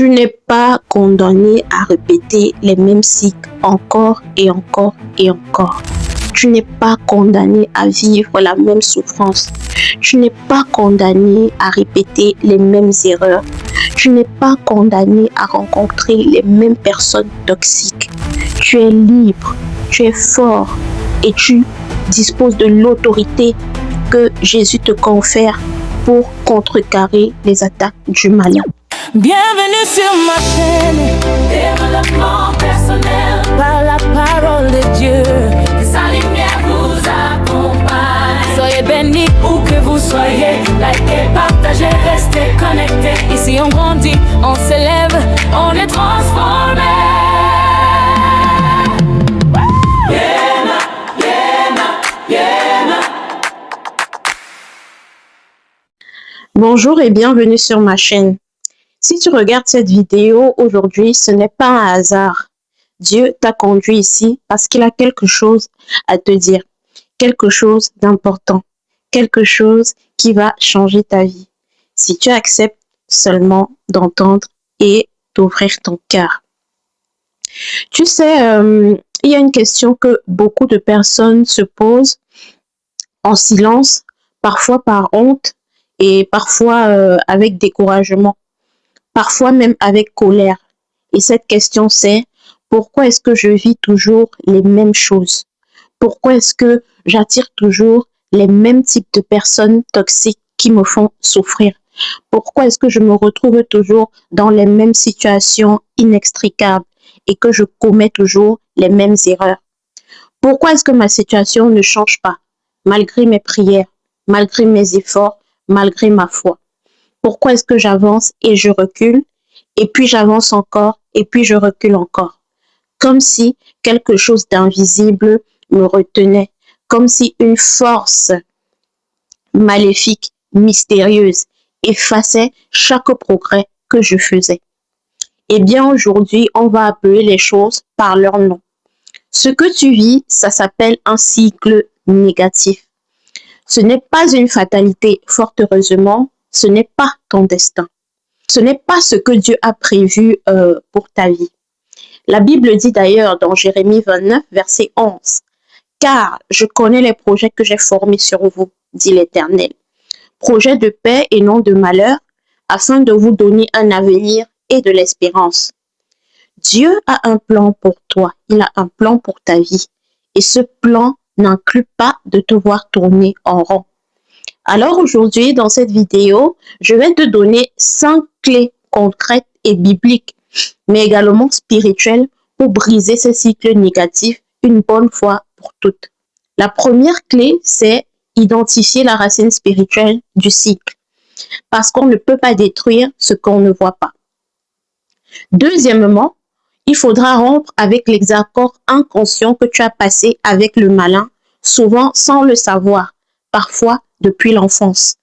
Tu n'es pas condamné à répéter les mêmes cycles encore et encore et encore. Tu n'es pas condamné à vivre la même souffrance. Tu n'es pas condamné à répéter les mêmes erreurs. Tu n'es pas condamné à rencontrer les mêmes personnes toxiques. Tu es libre, tu es fort et tu disposes de l'autorité que Jésus te confère pour contrecarrer les attaques du malin. Bienvenue sur ma chaîne, développement personnel, par la parole de Dieu, que sa lumière vous accompagne. Soyez bénis où que vous soyez, likez, partagez, restez connectés. Ici on grandit, on s'élève, on est transformé. Bonjour et bienvenue sur ma chaîne. Si tu regardes cette vidéo aujourd'hui, ce n'est pas un hasard. Dieu t'a conduit ici parce qu'il a quelque chose à te dire, quelque chose d'important, quelque chose qui va changer ta vie. Si tu acceptes seulement d'entendre et d'ouvrir ton cœur. Tu sais, il y a une question que beaucoup de personnes se posent en silence, parfois par honte et parfois avec découragement. Parfois même avec colère. Et cette question c'est, pourquoi est-ce que je vis toujours les mêmes choses? Pourquoi est-ce que j'attire toujours les mêmes types de personnes toxiques qui me font souffrir? Pourquoi est-ce que je me retrouve toujours dans les mêmes situations inextricables et que je commets toujours les mêmes erreurs? Pourquoi est-ce que ma situation ne change pas, malgré mes prières, malgré mes efforts, malgré ma foi? Pourquoi est-ce que j'avance et je recule, et puis j'avance encore, et puis je recule encore? Comme si quelque chose d'invisible me retenait, comme si une force maléfique, mystérieuse, effaçait chaque progrès que je faisais. Eh bien, aujourd'hui, on va appeler les choses par leur nom. Ce que tu vis, ça s'appelle un cycle négatif. Ce n'est pas une fatalité, fort heureusement. Ce n'est pas ton destin. Ce n'est pas ce que Dieu a prévu pour ta vie. La Bible dit d'ailleurs dans Jérémie 29, verset 11, « Car je connais les projets que j'ai formés sur vous, dit l'Éternel, projets de paix et non de malheur, afin de vous donner un avenir et de l'espérance. » Dieu a un plan pour toi, il a un plan pour ta vie. Et ce plan n'inclut pas de te voir tourner en rond. Alors aujourd'hui, dans cette vidéo, je vais te donner 5 clés concrètes et bibliques, mais également spirituelles pour briser ces cycles négatifs une bonne fois pour toutes. La première clé, c'est identifier la racine spirituelle du cycle, parce qu'on ne peut pas détruire ce qu'on ne voit pas. Deuxièmement, il faudra rompre avec les accords inconscients que tu as passés avec le malin, souvent sans le savoir, parfois depuis l'enfance.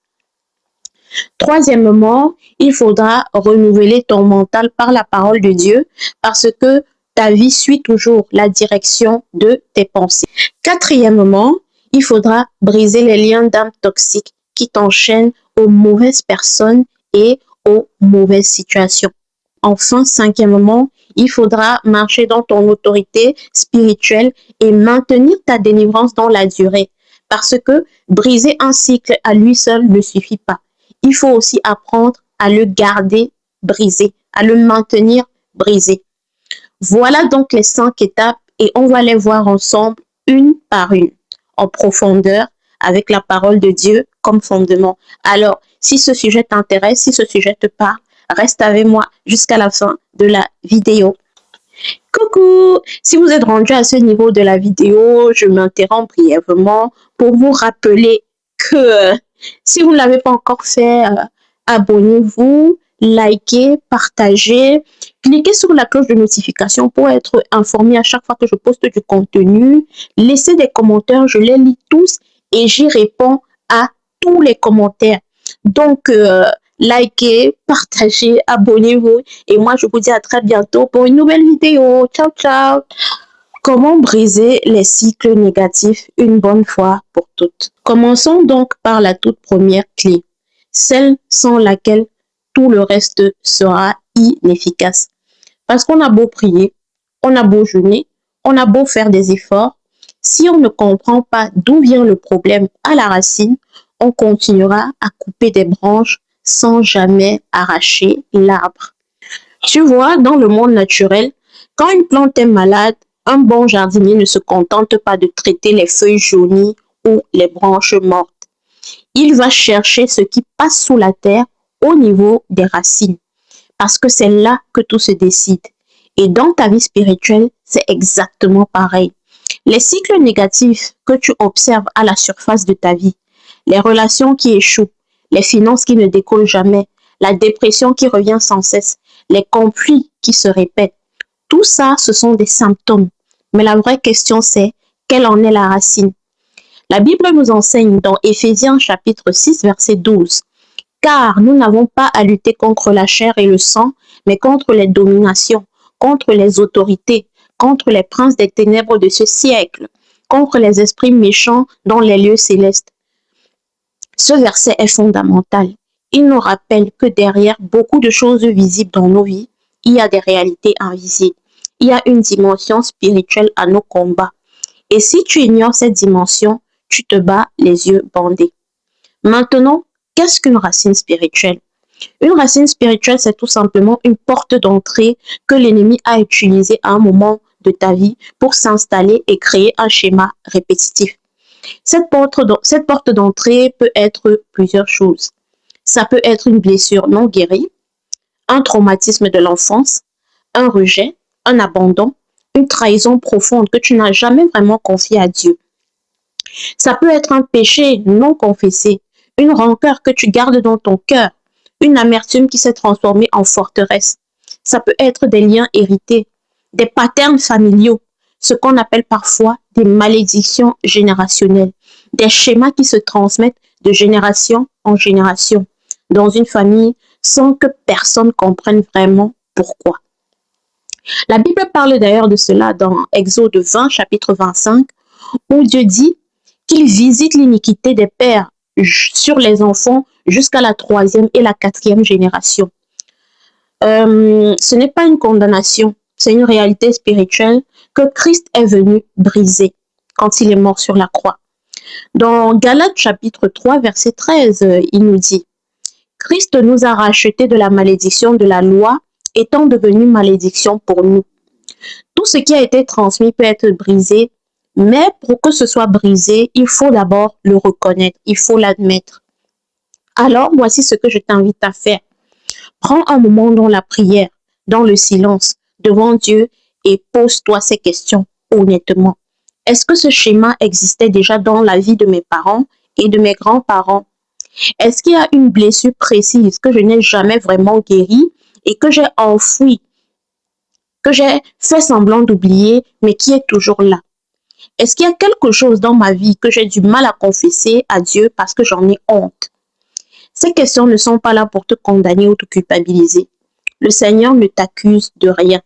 Troisièmement, il faudra renouveler ton mental par la parole de Dieu parce que ta vie suit toujours la direction de tes pensées. Quatrièmement, il faudra briser les liens d'âme toxiques qui t'enchaînent aux mauvaises personnes et aux mauvaises situations. Enfin, cinquièmement, il faudra marcher dans ton autorité spirituelle et maintenir ta délivrance dans la durée. Parce que briser un cycle à lui seul ne suffit pas. Il faut aussi apprendre à le garder brisé, à le maintenir brisé. Voilà donc les 5 étapes et on va les voir ensemble une par une, en profondeur, avec la parole de Dieu comme fondement. Alors, si ce sujet t'intéresse, si ce sujet te parle, reste avec moi jusqu'à la fin de la vidéo. Coucou! Si vous êtes rendu à ce niveau de la vidéo, je m'interromps brièvement pour vous rappeler que si vous ne l'avez pas encore fait, abonnez-vous, likez, partagez, cliquez sur la cloche de notification pour être informé à chaque fois que je poste du contenu. Laissez des commentaires, je les lis tous et j'y réponds à tous les commentaires. Donc, likez, partagez, abonnez-vous. Et moi, je vous dis à très bientôt pour une nouvelle vidéo. Ciao, ciao. Comment briser les cycles négatifs une bonne fois pour toutes? Commençons donc par la toute première clé, celle sans laquelle tout le reste sera inefficace. Parce qu'on a beau prier, on a beau jeûner, on a beau faire des efforts, si on ne comprend pas d'où vient le problème à la racine, on continuera à couper des branches sans jamais arracher l'arbre. Tu vois, dans le monde naturel, quand une plante est malade, un bon jardinier ne se contente pas de traiter les feuilles jaunies ou les branches mortes. Il va chercher ce qui passe sous la terre au niveau des racines, parce que c'est là que tout se décide. Et dans ta vie spirituelle, c'est exactement pareil. Les cycles négatifs que tu observes à la surface de ta vie, les relations qui échouent, les finances qui ne décollent jamais, la dépression qui revient sans cesse, les conflits qui se répètent, tout ça, ce sont des symptômes. Mais la vraie question, c'est quelle en est la racine? La Bible nous enseigne dans Éphésiens chapitre 6, verset 12. Car nous n'avons pas à lutter contre la chair et le sang, mais contre les dominations, contre les autorités, contre les princes des ténèbres de ce siècle, contre les esprits méchants dans les lieux célestes. Ce verset est fondamental. Il nous rappelle que derrière beaucoup de choses visibles dans nos vies, il y a des réalités invisibles. Il y a une dimension spirituelle à nos combats. Et si tu ignores cette dimension, tu te bats les yeux bandés. Maintenant, qu'est-ce qu'une racine spirituelle? Une racine spirituelle, c'est tout simplement une porte d'entrée que l'ennemi a utilisée à un moment de ta vie pour s'installer et créer un schéma répétitif. Cette porte d'entrée peut être plusieurs choses. Ça peut être une blessure non guérie, un traumatisme de l'enfance, un rejet, un abandon, une trahison profonde que tu n'as jamais vraiment confiée à Dieu. Ça peut être un péché non confessé, une rancœur que tu gardes dans ton cœur, une amertume qui s'est transformée en forteresse. Ça peut être des liens hérités, des patterns familiaux, ce qu'on appelle parfois des malédictions générationnelles, des schémas qui se transmettent de génération en génération dans une famille sans que personne comprenne vraiment pourquoi. La Bible parle d'ailleurs de cela dans Exode 20, chapitre 25, où Dieu dit qu'il visite l'iniquité des pères sur les enfants jusqu'à la 3e et la 4e génération. Ce n'est pas une condamnation, c'est une réalité spirituelle que Christ est venu briser quand il est mort sur la croix. Dans Galates chapitre 3, verset 13, il nous dit « Christ nous a rachetés de la malédiction de la loi, étant devenu malédiction pour nous. Tout ce qui a été transmis peut être brisé, mais pour que ce soit brisé, il faut d'abord le reconnaître, il faut l'admettre. Alors, voici ce que je t'invite à faire. Prends un moment dans la prière, dans le silence, devant Dieu et pose-toi ces questions honnêtement. Est-ce que ce schéma existait déjà dans la vie de mes parents et de mes grands-parents? Est-ce qu'il y a une blessure précise que je n'ai jamais vraiment guérie et que j'ai enfouie, que j'ai fait semblant d'oublier, mais qui est toujours là? Est-ce qu'il y a quelque chose dans ma vie que j'ai du mal à confesser à Dieu parce que j'en ai honte? Ces questions ne sont pas là pour te condamner ou te culpabiliser. Le Seigneur ne t'accuse de rien.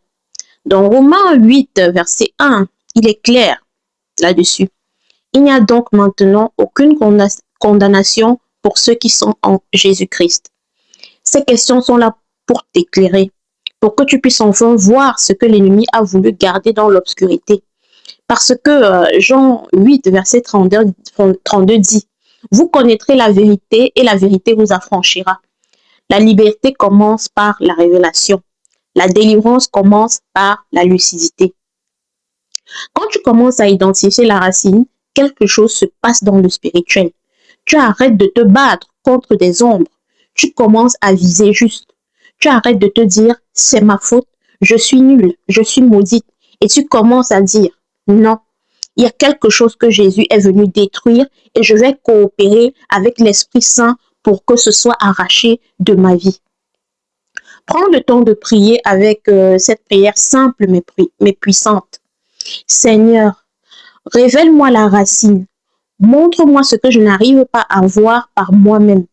Dans Romains 8, verset 1, il est clair là-dessus. Il n'y a donc maintenant aucune condamnation pour ceux qui sont en Jésus-Christ. Ces questions sont là pour t'éclairer, pour que tu puisses enfin voir ce que l'ennemi a voulu garder dans l'obscurité. Parce que Jean 8, verset 32 dit « Vous connaîtrez la vérité et la vérité vous affranchira. » La liberté commence par la révélation. La délivrance commence par la lucidité. Quand tu commences à identifier la racine, quelque chose se passe dans le spirituel. Tu arrêtes de te battre contre des ombres. Tu commences à viser juste. Tu arrêtes de te dire « c'est ma faute, je suis nulle, je suis maudite ». Et tu commences à dire « non, il y a quelque chose que Jésus est venu détruire et je vais coopérer avec l'Esprit Saint pour que ce soit arraché de ma vie ». Prends le temps de prier avec cette prière simple mais puissante. Seigneur, révèle-moi la racine. Montre-moi ce que je n'arrive pas à voir par moi-même.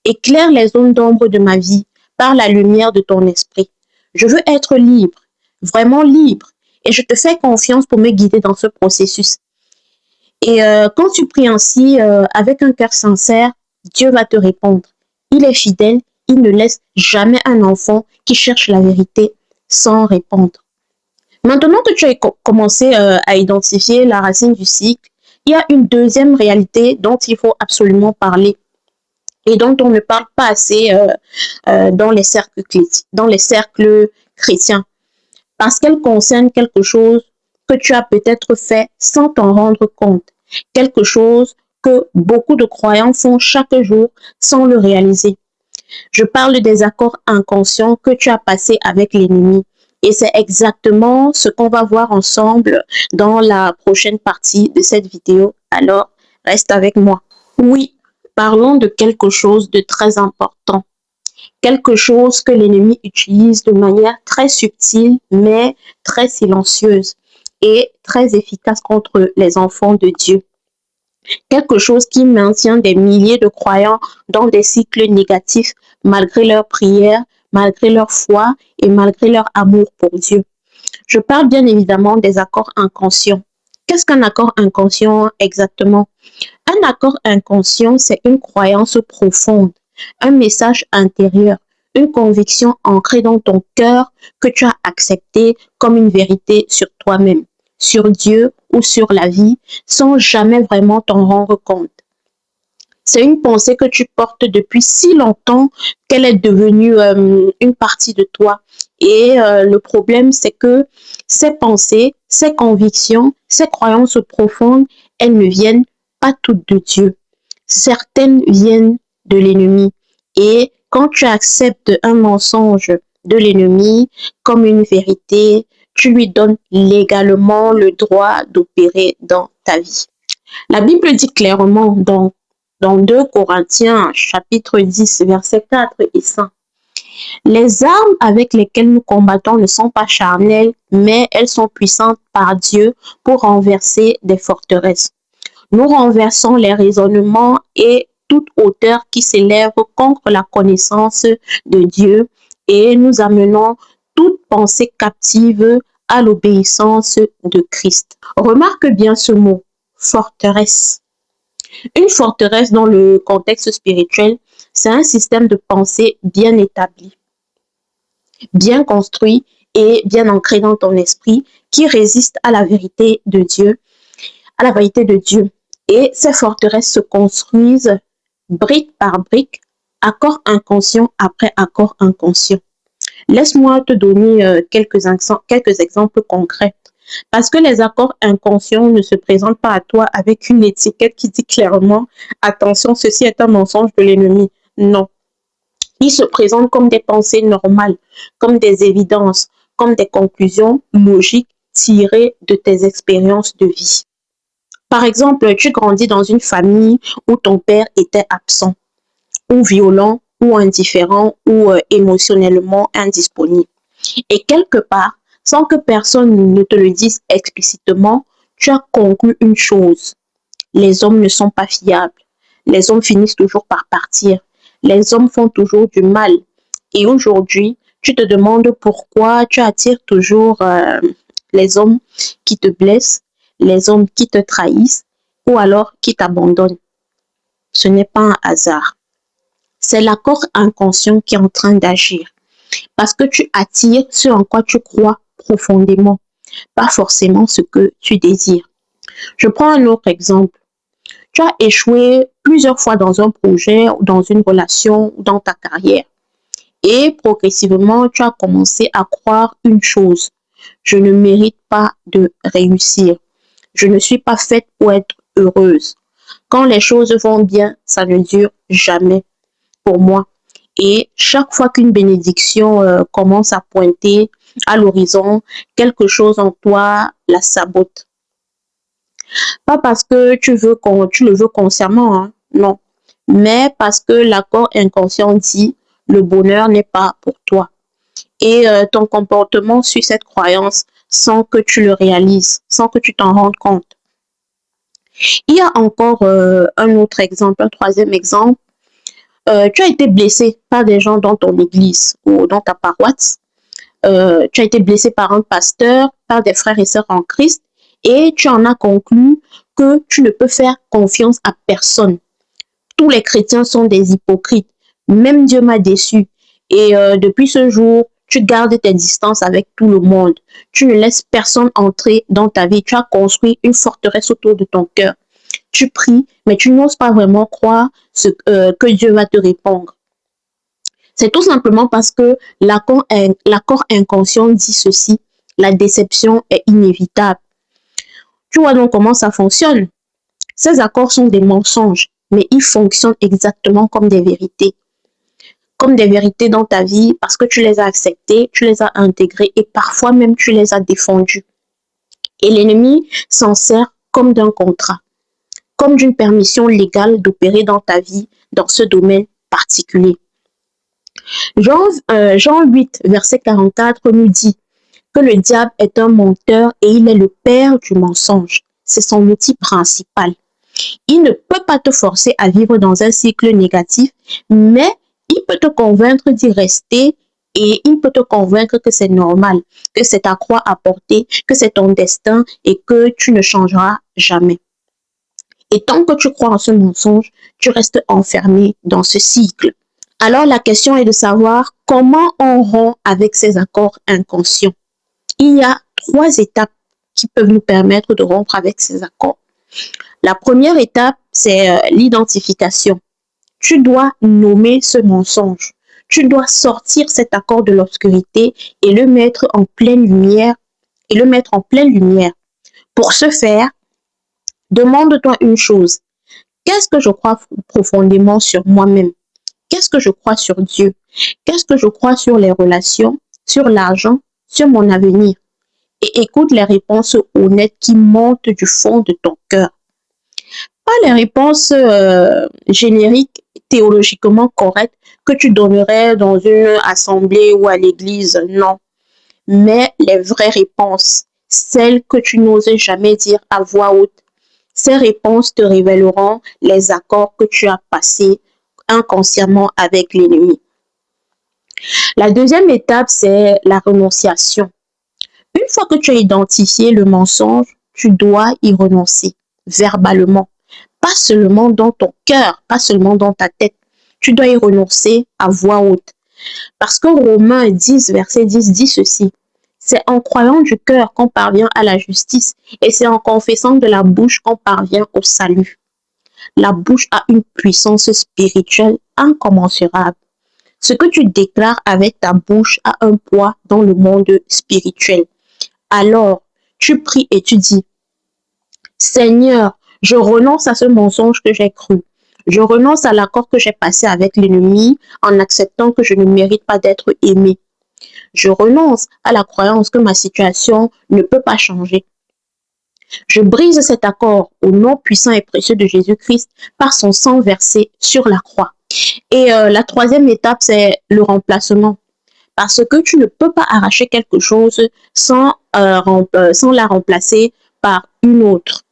Éclaire les zones d'ombre de ma vie par la lumière de ton esprit. Je veux être libre, vraiment libre, et je te fais confiance pour me guider dans ce processus. Et quand tu pries ainsi, avec un cœur sincère, Dieu va te répondre. Il est fidèle Il ne laisse jamais un enfant qui cherche la vérité sans répondre. Maintenant que tu as commencé à identifier la racine du cycle, il y a une deuxième réalité dont il faut absolument parler et dont on ne parle pas assez dans les cercles chrétiens, parce qu'elle concerne quelque chose que tu as peut-être fait sans t'en rendre compte, quelque chose que beaucoup de croyants font chaque jour sans le réaliser. Je parle des accords inconscients que tu as passés avec l'ennemi. Et c'est exactement ce qu'on va voir ensemble dans la prochaine partie de cette vidéo. Alors, reste avec moi. Oui, parlons de quelque chose de très important. Quelque chose que l'ennemi utilise de manière très subtile, mais très silencieuse et très efficace contre les enfants de Dieu. Quelque chose qui maintient des milliers de croyants dans des cycles négatifs malgré leurs prières, malgré leur foi et malgré leur amour pour Dieu. Je parle bien évidemment des accords inconscients. Qu'est-ce qu'un accord inconscient exactement? Un accord inconscient, c'est une croyance profonde, un message intérieur, une conviction ancrée dans ton cœur que tu as acceptée comme une vérité sur toi-même, sur Dieu ou sur la vie, sans jamais vraiment t'en rendre compte. C'est une pensée que tu portes depuis si longtemps qu'elle est devenue une partie de toi. Et le problème, c'est que ces pensées, ces convictions, ces croyances profondes, elles ne viennent pas toutes de Dieu. Certaines viennent de l'ennemi. Et quand tu acceptes un mensonge de l'ennemi comme une vérité, tu lui donnes légalement le droit d'opérer dans ta vie. La Bible dit clairement dans 2 Corinthiens chapitre 10 versets 4 et 5. Les armes avec lesquelles nous combattons ne sont pas charnelles, mais elles sont puissantes par Dieu pour renverser des forteresses. Nous renversons les raisonnements et toute hauteur qui s'élève contre la connaissance de Dieu et nous amenons toute pensée captive à l'obéissance de Christ. Remarque bien ce mot, forteresse. Une forteresse dans le contexte spirituel, c'est un système de pensée bien établi, bien construit et bien ancré dans ton esprit qui résiste à la vérité de Dieu, Et ces forteresses se construisent brique par brique, accord inconscient après accord inconscient. Laisse-moi te donner quelques exemples concrets. Parce que les accords inconscients ne se présentent pas à toi avec une étiquette qui dit clairement « Attention, ceci est un mensonge de l'ennemi ». Non. Ils se présentent comme des pensées normales, comme des évidences, comme des conclusions logiques tirées de tes expériences de vie. Par exemple, tu grandis dans une famille où ton père était absent, ou violent, ou indifférent, ou émotionnellement indisponible. Et quelque part, sans que personne ne te le dise explicitement, tu as conclu une chose. Les hommes ne sont pas fiables. Les hommes finissent toujours par partir. Les hommes font toujours du mal. Et aujourd'hui, tu te demandes pourquoi tu attires toujours les hommes qui te blessent, les hommes qui te trahissent ou alors qui t'abandonnent. Ce n'est pas un hasard. C'est l'accord inconscient qui est en train d'agir. Parce que tu attires ce en quoi tu crois profondément, pas forcément ce que tu désires. Je prends un autre exemple. Tu as échoué plusieurs fois dans un projet, ou dans une relation, ou dans ta carrière. Et progressivement, tu as commencé à croire une chose. Je ne mérite pas de réussir. Je ne suis pas faite pour être heureuse. Quand les choses vont bien, ça ne dure jamais pour moi. Et chaque fois qu'une bénédiction commence à pointer à l'horizon, quelque chose en toi la sabote. Pas parce que tu le veux consciemment, hein, non. Mais parce que l'accord inconscient dit le bonheur n'est pas pour toi. Et ton comportement suit cette croyance sans que tu le réalises, sans que tu t'en rendes compte. Il y a encore un autre exemple, un troisième exemple. Tu as été blessé par des gens dans ton église ou dans ta paroisse. Tu as été blessé par un pasteur, par des frères et sœurs en Christ, et tu en as conclu que tu ne peux faire confiance à personne. Tous les chrétiens sont des hypocrites. Même Dieu m'a déçu. Et depuis ce jour, tu gardes tes distances avec tout le monde. Tu ne laisses personne entrer dans ta vie. Tu as construit une forteresse autour de ton cœur. Tu pries, mais tu n'oses pas vraiment croire que Dieu va te répondre. C'est tout simplement parce que l'accord inconscient dit ceci: la déception est inévitable. Tu vois donc comment ça fonctionne. Ces accords sont des mensonges, mais ils fonctionnent exactement comme des vérités. Comme des vérités dans ta vie parce que tu les as acceptées, tu les as intégrées et parfois même tu les as défendues. Et l'ennemi s'en sert comme d'un contrat, comme d'une permission légale d'opérer dans ta vie dans ce domaine particulier. Jean 8, verset 44 nous dit que le diable est un menteur et il est le père du mensonge. C'est son outil principal. Il ne peut pas te forcer à vivre dans un cycle négatif, mais il peut te convaincre d'y rester et il peut te convaincre que c'est normal, que c'est ta croix à porter, que c'est ton destin et que tu ne changeras jamais. Et tant que tu crois en ce mensonge, tu restes enfermé dans ce cycle. Alors la question est de savoir comment on rompt avec ces accords inconscients. Il y a 3 étapes qui peuvent nous permettre de rompre avec ces accords. La première étape, c'est l'identification. Tu dois nommer ce mensonge. Tu dois sortir cet accord de l'obscurité et le mettre en pleine lumière. Pour ce faire, demande-toi une chose. Qu'est-ce que je crois profondément sur moi-même? Qu'est-ce que je crois sur Dieu? Qu'est-ce que je crois sur les relations, sur l'argent, sur mon avenir? Et écoute les réponses honnêtes qui montent du fond de ton cœur. Pas les réponses génériques, théologiquement correctes que tu donnerais dans une assemblée ou à l'église, non. Mais les vraies réponses, celles que tu n'oses jamais dire à voix haute. Ces réponses te révéleront les accords que tu as passés inconsciemment avec l'ennemi. La deuxième étape, c'est la renonciation. Une fois que tu as identifié le mensonge, tu dois y renoncer verbalement. Pas seulement dans ton cœur, pas seulement dans ta tête. Tu dois y renoncer à voix haute. Parce que Romains 10, verset 10 dit ceci. C'est en croyant du cœur qu'on parvient à la justice et c'est en confessant de la bouche qu'on parvient au salut. La bouche a une puissance spirituelle incommensurable. Ce que tu déclares avec ta bouche a un poids dans le monde spirituel. Alors, tu pries et tu dis, Seigneur, je renonce à ce mensonge que j'ai cru. Je renonce à l'accord que j'ai passé avec l'ennemi en acceptant que je ne mérite pas d'être aimé. Je renonce à la croyance que ma situation ne peut pas changer. Je brise cet accord au nom puissant et précieux de Jésus-Christ par son sang versé sur la croix. Et la troisième étape, c'est le remplacement. Parce que tu ne peux pas arracher quelque chose sans la remplacer par une autre.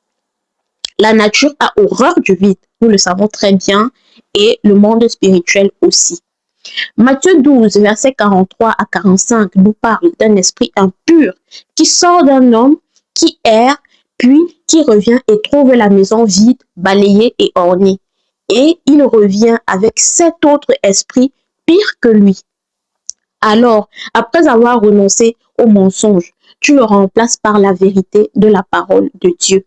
La nature a horreur du vide, nous le savons très bien, et le monde spirituel aussi. Matthieu 12, versets 43 à 45 nous parle d'un esprit impur qui sort d'un homme qui erre, puis qui revient et trouve la maison vide, balayée et ornée. Et il revient avec 7 autres esprits pires que lui. Alors, après avoir renoncé au mensonge, tu le remplaces par la vérité de la parole de Dieu.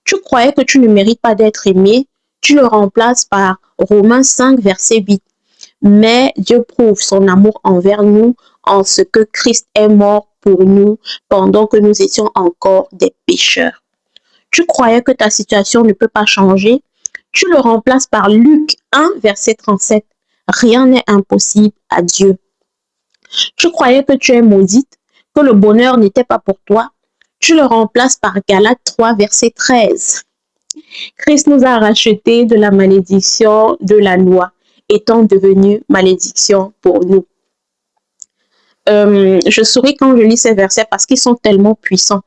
Tu croyais que tu ne mérites pas d'être aimé, tu le remplaces par Romains 5, verset 8. Mais Dieu prouve son amour envers nous en ce que Christ est mort pour nous pendant que nous étions encore des pécheurs. Tu croyais que ta situation ne peut pas changer, tu le remplaces par Luc 1, verset 37. Rien n'est impossible à Dieu. Tu croyais que tu es maudite, que le bonheur n'était pas pour toi, tu le remplaces par Galates 3, verset 13. Christ nous a rachetés de la malédiction de la loi, étant devenu malédiction pour nous. Je souris quand je lis ces versets parce qu'ils sont tellement puissants.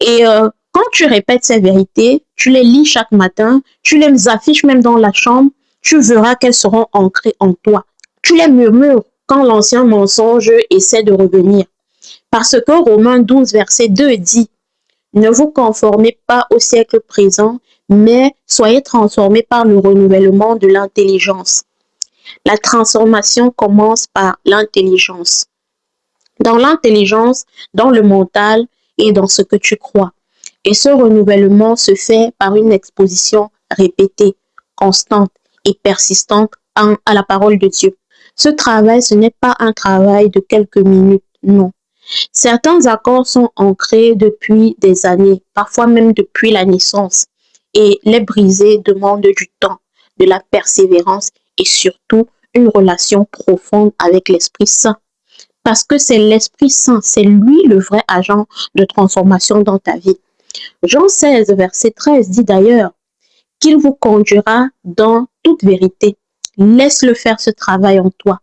Et quand tu répètes ces vérités, tu les lis chaque matin, tu les affiches même dans la chambre, tu verras qu'elles seront ancrées en toi. Tu les murmures quand l'ancien mensonge essaie de revenir. Parce que Romains 12, verset 2 dit, « Ne vous conformez pas au siècle présent, mais soyez transformés par le renouvellement de l'intelligence. » La transformation commence par l'intelligence. Dans l'intelligence, dans le mental et dans ce que tu crois. Et ce renouvellement se fait par une exposition répétée, constante et persistante à la parole de Dieu. Ce travail, ce n'est pas un travail de quelques minutes, non. Certains accords sont ancrés depuis des années, parfois même depuis la naissance. Et les briser demandent du temps, de la persévérance et surtout une relation profonde avec l'Esprit Saint. Parce que c'est l'Esprit Saint, c'est lui le vrai agent de transformation dans ta vie. Jean 16, verset 13 dit d'ailleurs qu'il vous conduira dans toute vérité. Laisse-le faire ce travail en toi.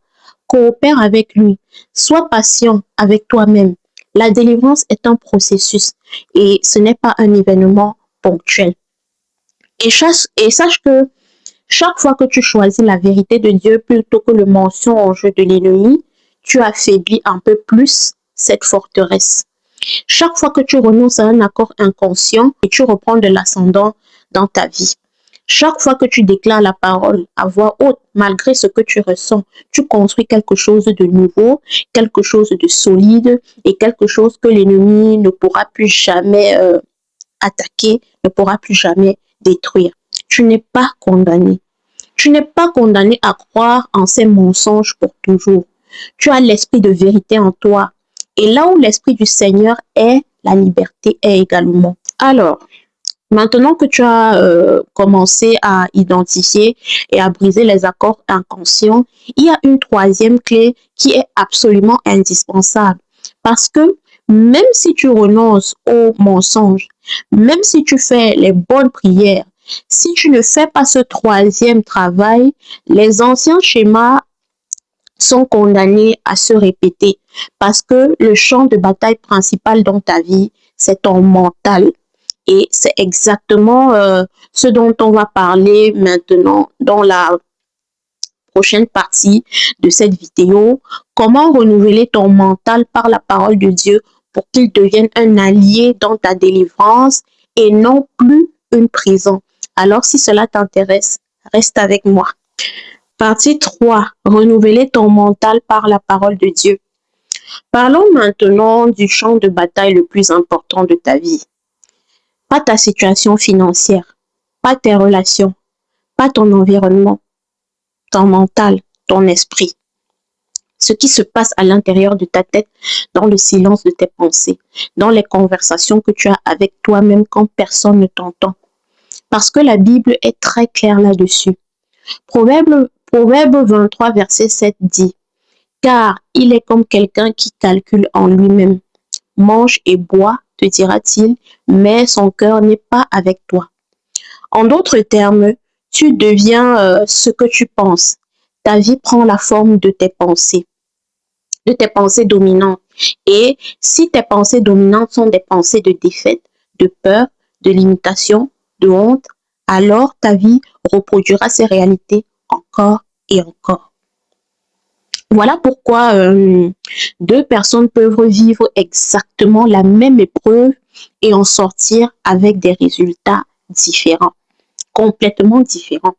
Coopère avec lui. Sois patient avec toi-même. La délivrance est un processus et ce n'est pas un événement ponctuel. Et sache que chaque fois que tu choisis la vérité de Dieu plutôt que le mensonge de l'ennemi, tu affaiblis un peu plus cette forteresse. Chaque fois que tu renonces à un accord inconscient et tu reprends de l'ascendant dans ta vie. Chaque fois que tu déclares la parole à voix haute, malgré ce que tu ressens, tu construis quelque chose de nouveau, quelque chose de solide et quelque chose que l'ennemi ne pourra plus jamais attaquer, ne pourra plus jamais détruire. Tu n'es pas condamné. Tu n'es pas condamné à croire en ces mensonges pour toujours. Tu as l'esprit de vérité en toi. Et là où l'esprit du Seigneur est, la liberté est également. Alors, maintenant que tu as commencé à identifier et à briser les accords inconscients, il y a une troisième clé qui est absolument indispensable. Parce que même si tu renonces aux mensonges, même si tu fais les bonnes prières, si tu ne fais pas ce troisième travail, les anciens schémas sont condamnés à se répéter parce que le champ de bataille principal dans ta vie, c'est ton mental. Et c'est exactement ce dont on va parler maintenant dans la prochaine partie de cette vidéo. Comment renouveler ton mental par la parole de Dieu pour qu'il devienne un allié dans ta délivrance et non plus une prison. Alors, si cela t'intéresse, reste avec moi. Partie 3. Renouveler ton mental par la parole de Dieu. Parlons maintenant du champ de bataille le plus important de ta vie. Pas ta situation financière, pas tes relations, pas ton environnement, ton mental, ton esprit. Ce qui se passe à l'intérieur de ta tête, dans le silence de tes pensées, dans les conversations que tu as avec toi-même quand personne ne t'entend. Parce que la Bible est très claire là-dessus. Proverbe 23, verset 7 dit « Car il est comme quelqu'un qui calcule en lui-même. Mange et bois, te dira-t-il, mais son cœur n'est pas avec toi. » En d'autres termes, tu deviens ce que tu penses. Ta vie prend la forme de tes pensées dominantes. Et si tes pensées dominantes sont des pensées de défaite, de peur, de limitation, de honte, alors ta vie reproduira ces réalités encore et encore. Voilà pourquoi deux personnes peuvent vivre exactement la même épreuve et en sortir avec des résultats différents, complètement différents.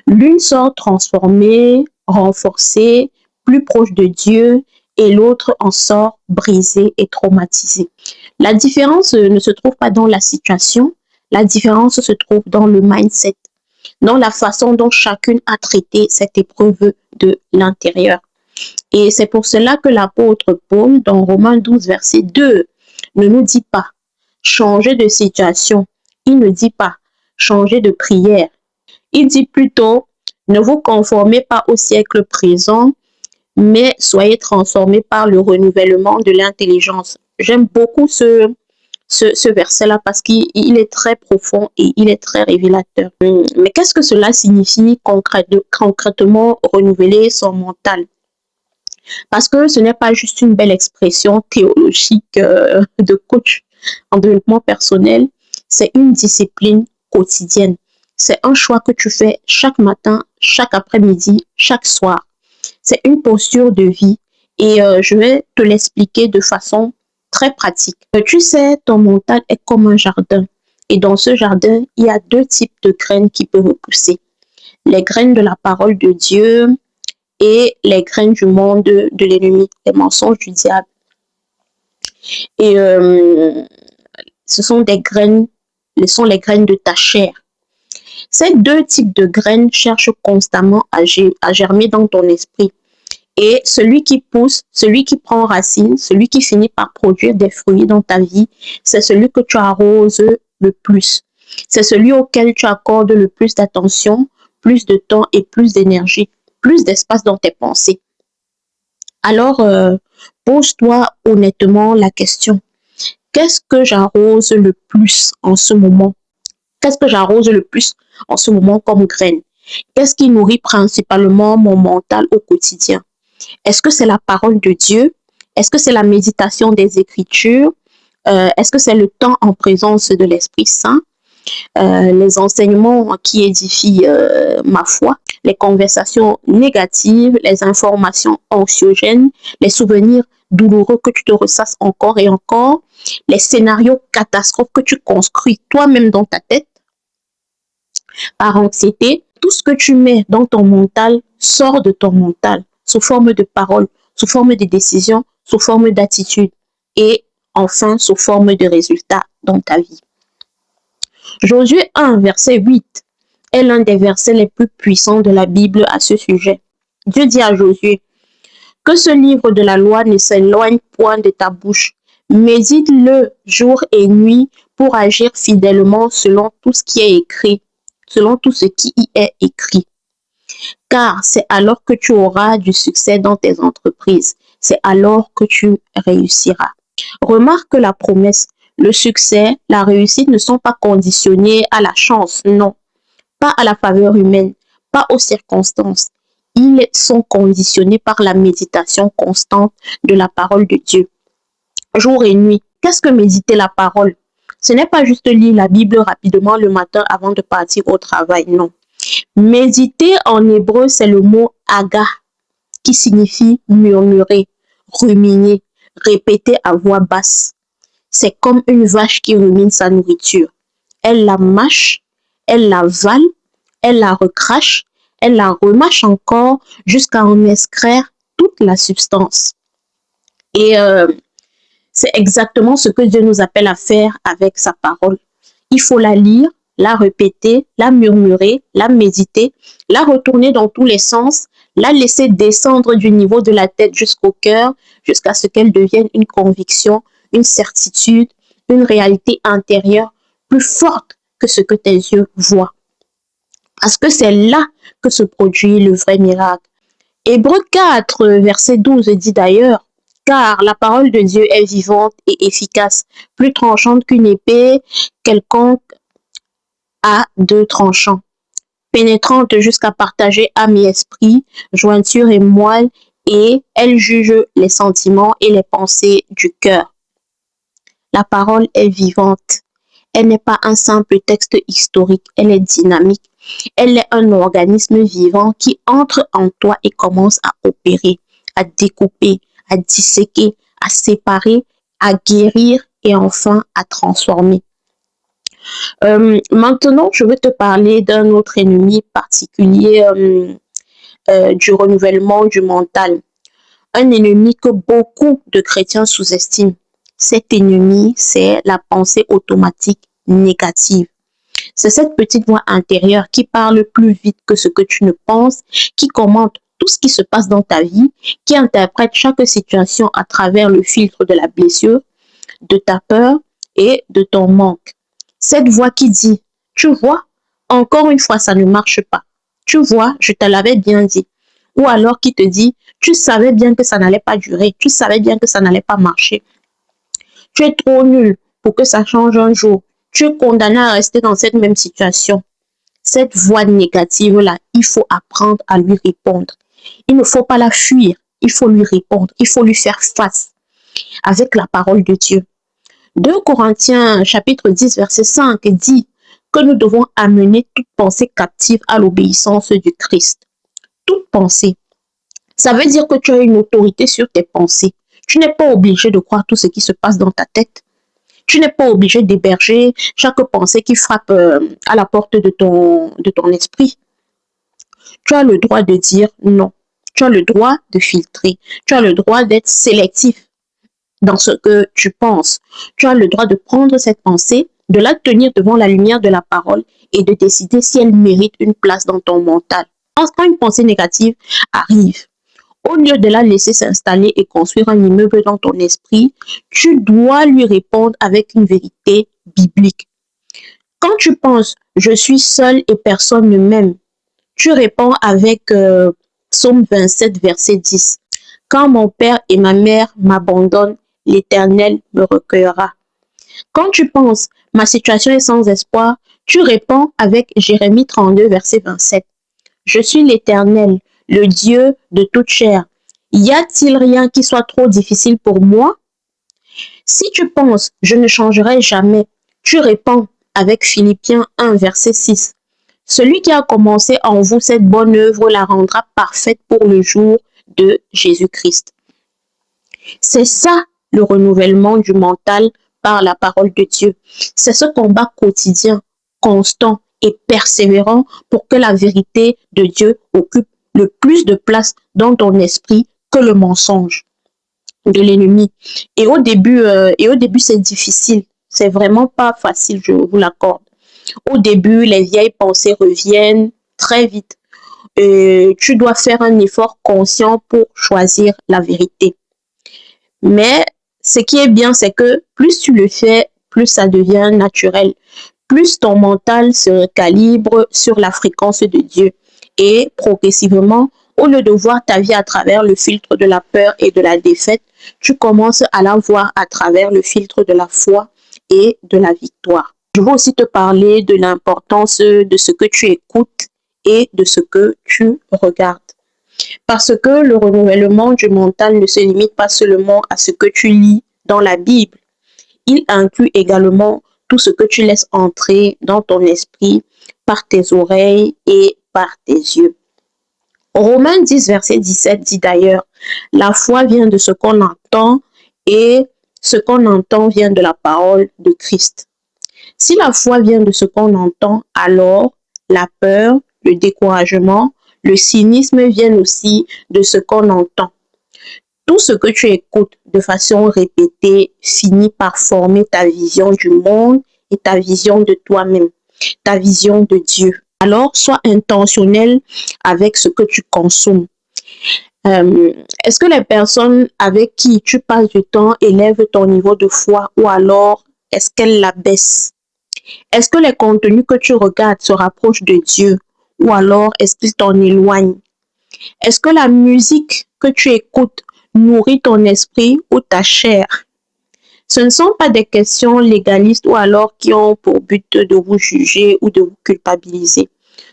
L'une sort transformée, renforcée, plus proche de Dieu et l'autre en sort brisée et traumatisée. La différence ne se trouve pas dans la situation, la différence se trouve dans le mindset, dans la façon dont chacune a traité cette épreuve de l'intérieur. Et c'est pour cela que l'apôtre Paul, dans Romains 12, verset 2, ne nous dit pas changer de situation. Il ne dit pas changer de prière. Il dit plutôt ne vous conformez pas au siècle présent, mais soyez transformés par le renouvellement de l'intelligence. J'aime beaucoup ce verset-là parce qu'il est très profond et il est très révélateur. Mais qu'est-ce que cela signifie concrètement renouveler son mental? Parce que ce n'est pas juste une belle expression théologique de coach en développement personnel, c'est une discipline quotidienne. C'est un choix que tu fais chaque matin, chaque après-midi, chaque soir. C'est une posture de vie et je vais te l'expliquer de façon très pratique. Tu sais, ton mental est comme un jardin et dans ce jardin, il y a deux types de graines qui peuvent pousser. Les graines de la parole de Dieu et les graines du monde de l'ennemi, les mensonges du diable. Et ce sont les graines de ta chair. Ces deux types de graines cherchent constamment à germer dans ton esprit. Et celui qui pousse, celui qui prend racine, celui qui finit par produire des fruits dans ta vie, c'est celui que tu arroses le plus. C'est celui auquel tu accordes le plus d'attention, plus de temps et plus d'énergie, plus d'espace dans tes pensées. Alors, pose-toi honnêtement la question. Qu'est-ce que j'arrose le plus en ce moment? Qu'est-ce que j'arrose le plus en ce moment comme graine? Qu'est-ce qui nourrit principalement mon mental au quotidien? Est-ce que c'est la parole de Dieu? Est-ce que c'est la méditation des Écritures? Est-ce que c'est le temps en présence de l'Esprit Saint? Les enseignements qui édifient ma foi, les conversations négatives, les informations anxiogènes, les souvenirs douloureux que tu te ressasses encore et encore, les scénarios catastrophes que tu construis toi-même dans ta tête par anxiété. Tout ce que tu mets dans ton mental sort de ton mental sous forme de paroles, sous forme de décisions, sous forme d'attitude et enfin sous forme de résultats dans ta vie. Josué 1, verset 8 est l'un des versets les plus puissants de la Bible à ce sujet. Dieu dit à Josué que ce livre de la loi ne s'éloigne point de ta bouche. Médite-le jour et nuit pour agir fidèlement selon tout ce qui est écrit, selon tout ce qui y est écrit. Car c'est alors que tu auras du succès dans tes entreprises. C'est alors que tu réussiras. Remarque la promesse. Le succès, la réussite ne sont pas conditionnés à la chance, non. Pas à la faveur humaine, pas aux circonstances. Ils sont conditionnés par la méditation constante de la parole de Dieu. Jour et nuit. Qu'est-ce que méditer la parole? Ce n'est pas juste lire la Bible rapidement le matin avant de partir au travail, non. Méditer en hébreu, c'est le mot aga, qui signifie murmurer, ruminer, répéter à voix basse. C'est comme une vache qui rumine sa nourriture. Elle la mâche, elle la avale, elle la recrache, elle la remâche encore jusqu'à en extraire toute la substance. Et c'est exactement ce que Dieu nous appelle à faire avec sa parole. Il faut la lire, la répéter, la murmurer, la méditer, la retourner dans tous les sens, la laisser descendre du niveau de la tête jusqu'au cœur, jusqu'à ce qu'elle devienne une conviction, une certitude, une réalité intérieure plus forte que ce que tes yeux voient. Parce que c'est là que se produit le vrai miracle. Hébreux 4, verset 12 dit d'ailleurs, car la parole de Dieu est vivante et efficace, plus tranchante qu'une épée quelconque à deux tranchants, pénétrante jusqu'à partager âme et esprit, jointure et moelle, et elle juge les sentiments et les pensées du cœur. La parole est vivante. Elle n'est pas un simple texte historique, elle est dynamique. Elle est un organisme vivant qui entre en toi et commence à opérer, à découper, à disséquer, à séparer, à guérir et enfin à transformer. Maintenant, je veux te parler d'un autre ennemi particulier du renouvellement du mental. Un ennemi que beaucoup de chrétiens sous-estiment. Cet ennemi, c'est la pensée automatique négative. C'est cette petite voix intérieure qui parle plus vite que ce que tu ne penses, qui commente tout ce qui se passe dans ta vie, qui interprète chaque situation à travers le filtre de la blessure, de ta peur et de ton manque. Cette voix qui dit, tu vois, encore une fois, ça ne marche pas. Tu vois, je te l'avais bien dit. Ou alors qui te dit, tu savais bien que ça n'allait pas durer, tu savais bien que ça n'allait pas marcher. Tu es trop nul pour que ça change un jour. Tu es condamné à rester dans cette même situation. Cette voix négative-là, il faut apprendre à lui répondre. Il ne faut pas la fuir, il faut lui répondre, il faut lui faire face avec la parole de Dieu. 2 Corinthiens chapitre 10 verset 5 dit que nous devons amener toute pensée captive à l'obéissance du Christ. Toute pensée. Ça veut dire que tu as une autorité sur tes pensées. Tu n'es pas obligé de croire tout ce qui se passe dans ta tête. Tu n'es pas obligé d'héberger chaque pensée qui frappe à la porte de ton esprit. Tu as le droit de dire non. Tu as le droit de filtrer. Tu as le droit d'être sélectif dans ce que tu penses. Tu as le droit de prendre cette pensée, de la tenir devant la lumière de la parole et de décider si elle mérite une place dans ton mental. Quand une pensée négative arrive, au lieu de la laisser s'installer et construire un immeuble dans ton esprit, tu dois lui répondre avec une vérité biblique. Quand tu penses « je suis seul et personne ne m'aime », tu réponds avec Psaume 27, verset 10. « Quand mon père et ma mère m'abandonnent, l'Éternel me recueillera. » Quand tu penses « ma situation est sans espoir », tu réponds avec Jérémie 32, verset 27. « Je suis l'Éternel, le Dieu de toute chair. Y a-t-il rien qui soit trop difficile pour moi? » Si tu penses « je ne changerai jamais », tu réponds avec Philippiens 1, verset 6. « Celui qui a commencé en vous cette bonne œuvre la rendra parfaite pour le jour de Jésus-Christ. » C'est ça le renouvellement du mental par la parole de Dieu. C'est ce combat quotidien, constant et persévérant pour que la vérité de Dieu occupe le plus de place dans ton esprit que le mensonge de l'ennemi. Et au début, c'est difficile. C'est vraiment pas facile, je vous l'accorde. Au début, les vieilles pensées reviennent très vite. Tu dois faire un effort conscient pour choisir la vérité. Mais ce qui est bien, c'est que plus tu le fais, plus ça devient naturel. Plus ton mental se calibre sur la fréquence de Dieu. Et progressivement, au lieu de voir ta vie à travers le filtre de la peur et de la défaite, tu commences à la voir à travers le filtre de la foi et de la victoire. Je veux aussi te parler de l'importance de ce que tu écoutes et de ce que tu regardes. Parce que le renouvellement du mental ne se limite pas seulement à ce que tu lis dans la Bible. Il inclut également tout ce que tu laisses entrer dans ton esprit par tes oreilles et par tes yeux. Romains 10, verset 17 dit d'ailleurs, « La foi vient de ce qu'on entend et ce qu'on entend vient de la parole de Christ. » Si la foi vient de ce qu'on entend, alors la peur, le découragement, le cynisme viennent aussi de ce qu'on entend. Tout ce que tu écoutes de façon répétée finit par former ta vision du monde et ta vision de toi-même, ta vision de Dieu. Alors, sois intentionnel avec ce que tu consommes. Est-ce que les personnes avec qui tu passes du temps élèvent ton niveau de foi ou alors est-ce qu'elles la baissent? Est-ce que les contenus que tu regardes se rapprochent de Dieu ou alors est-ce qu'ils t'en éloignent? Est-ce que la musique que tu écoutes nourrit ton esprit ou ta chair? Ce ne sont pas des questions légalistes ou alors qui ont pour but de vous juger ou de vous culpabiliser.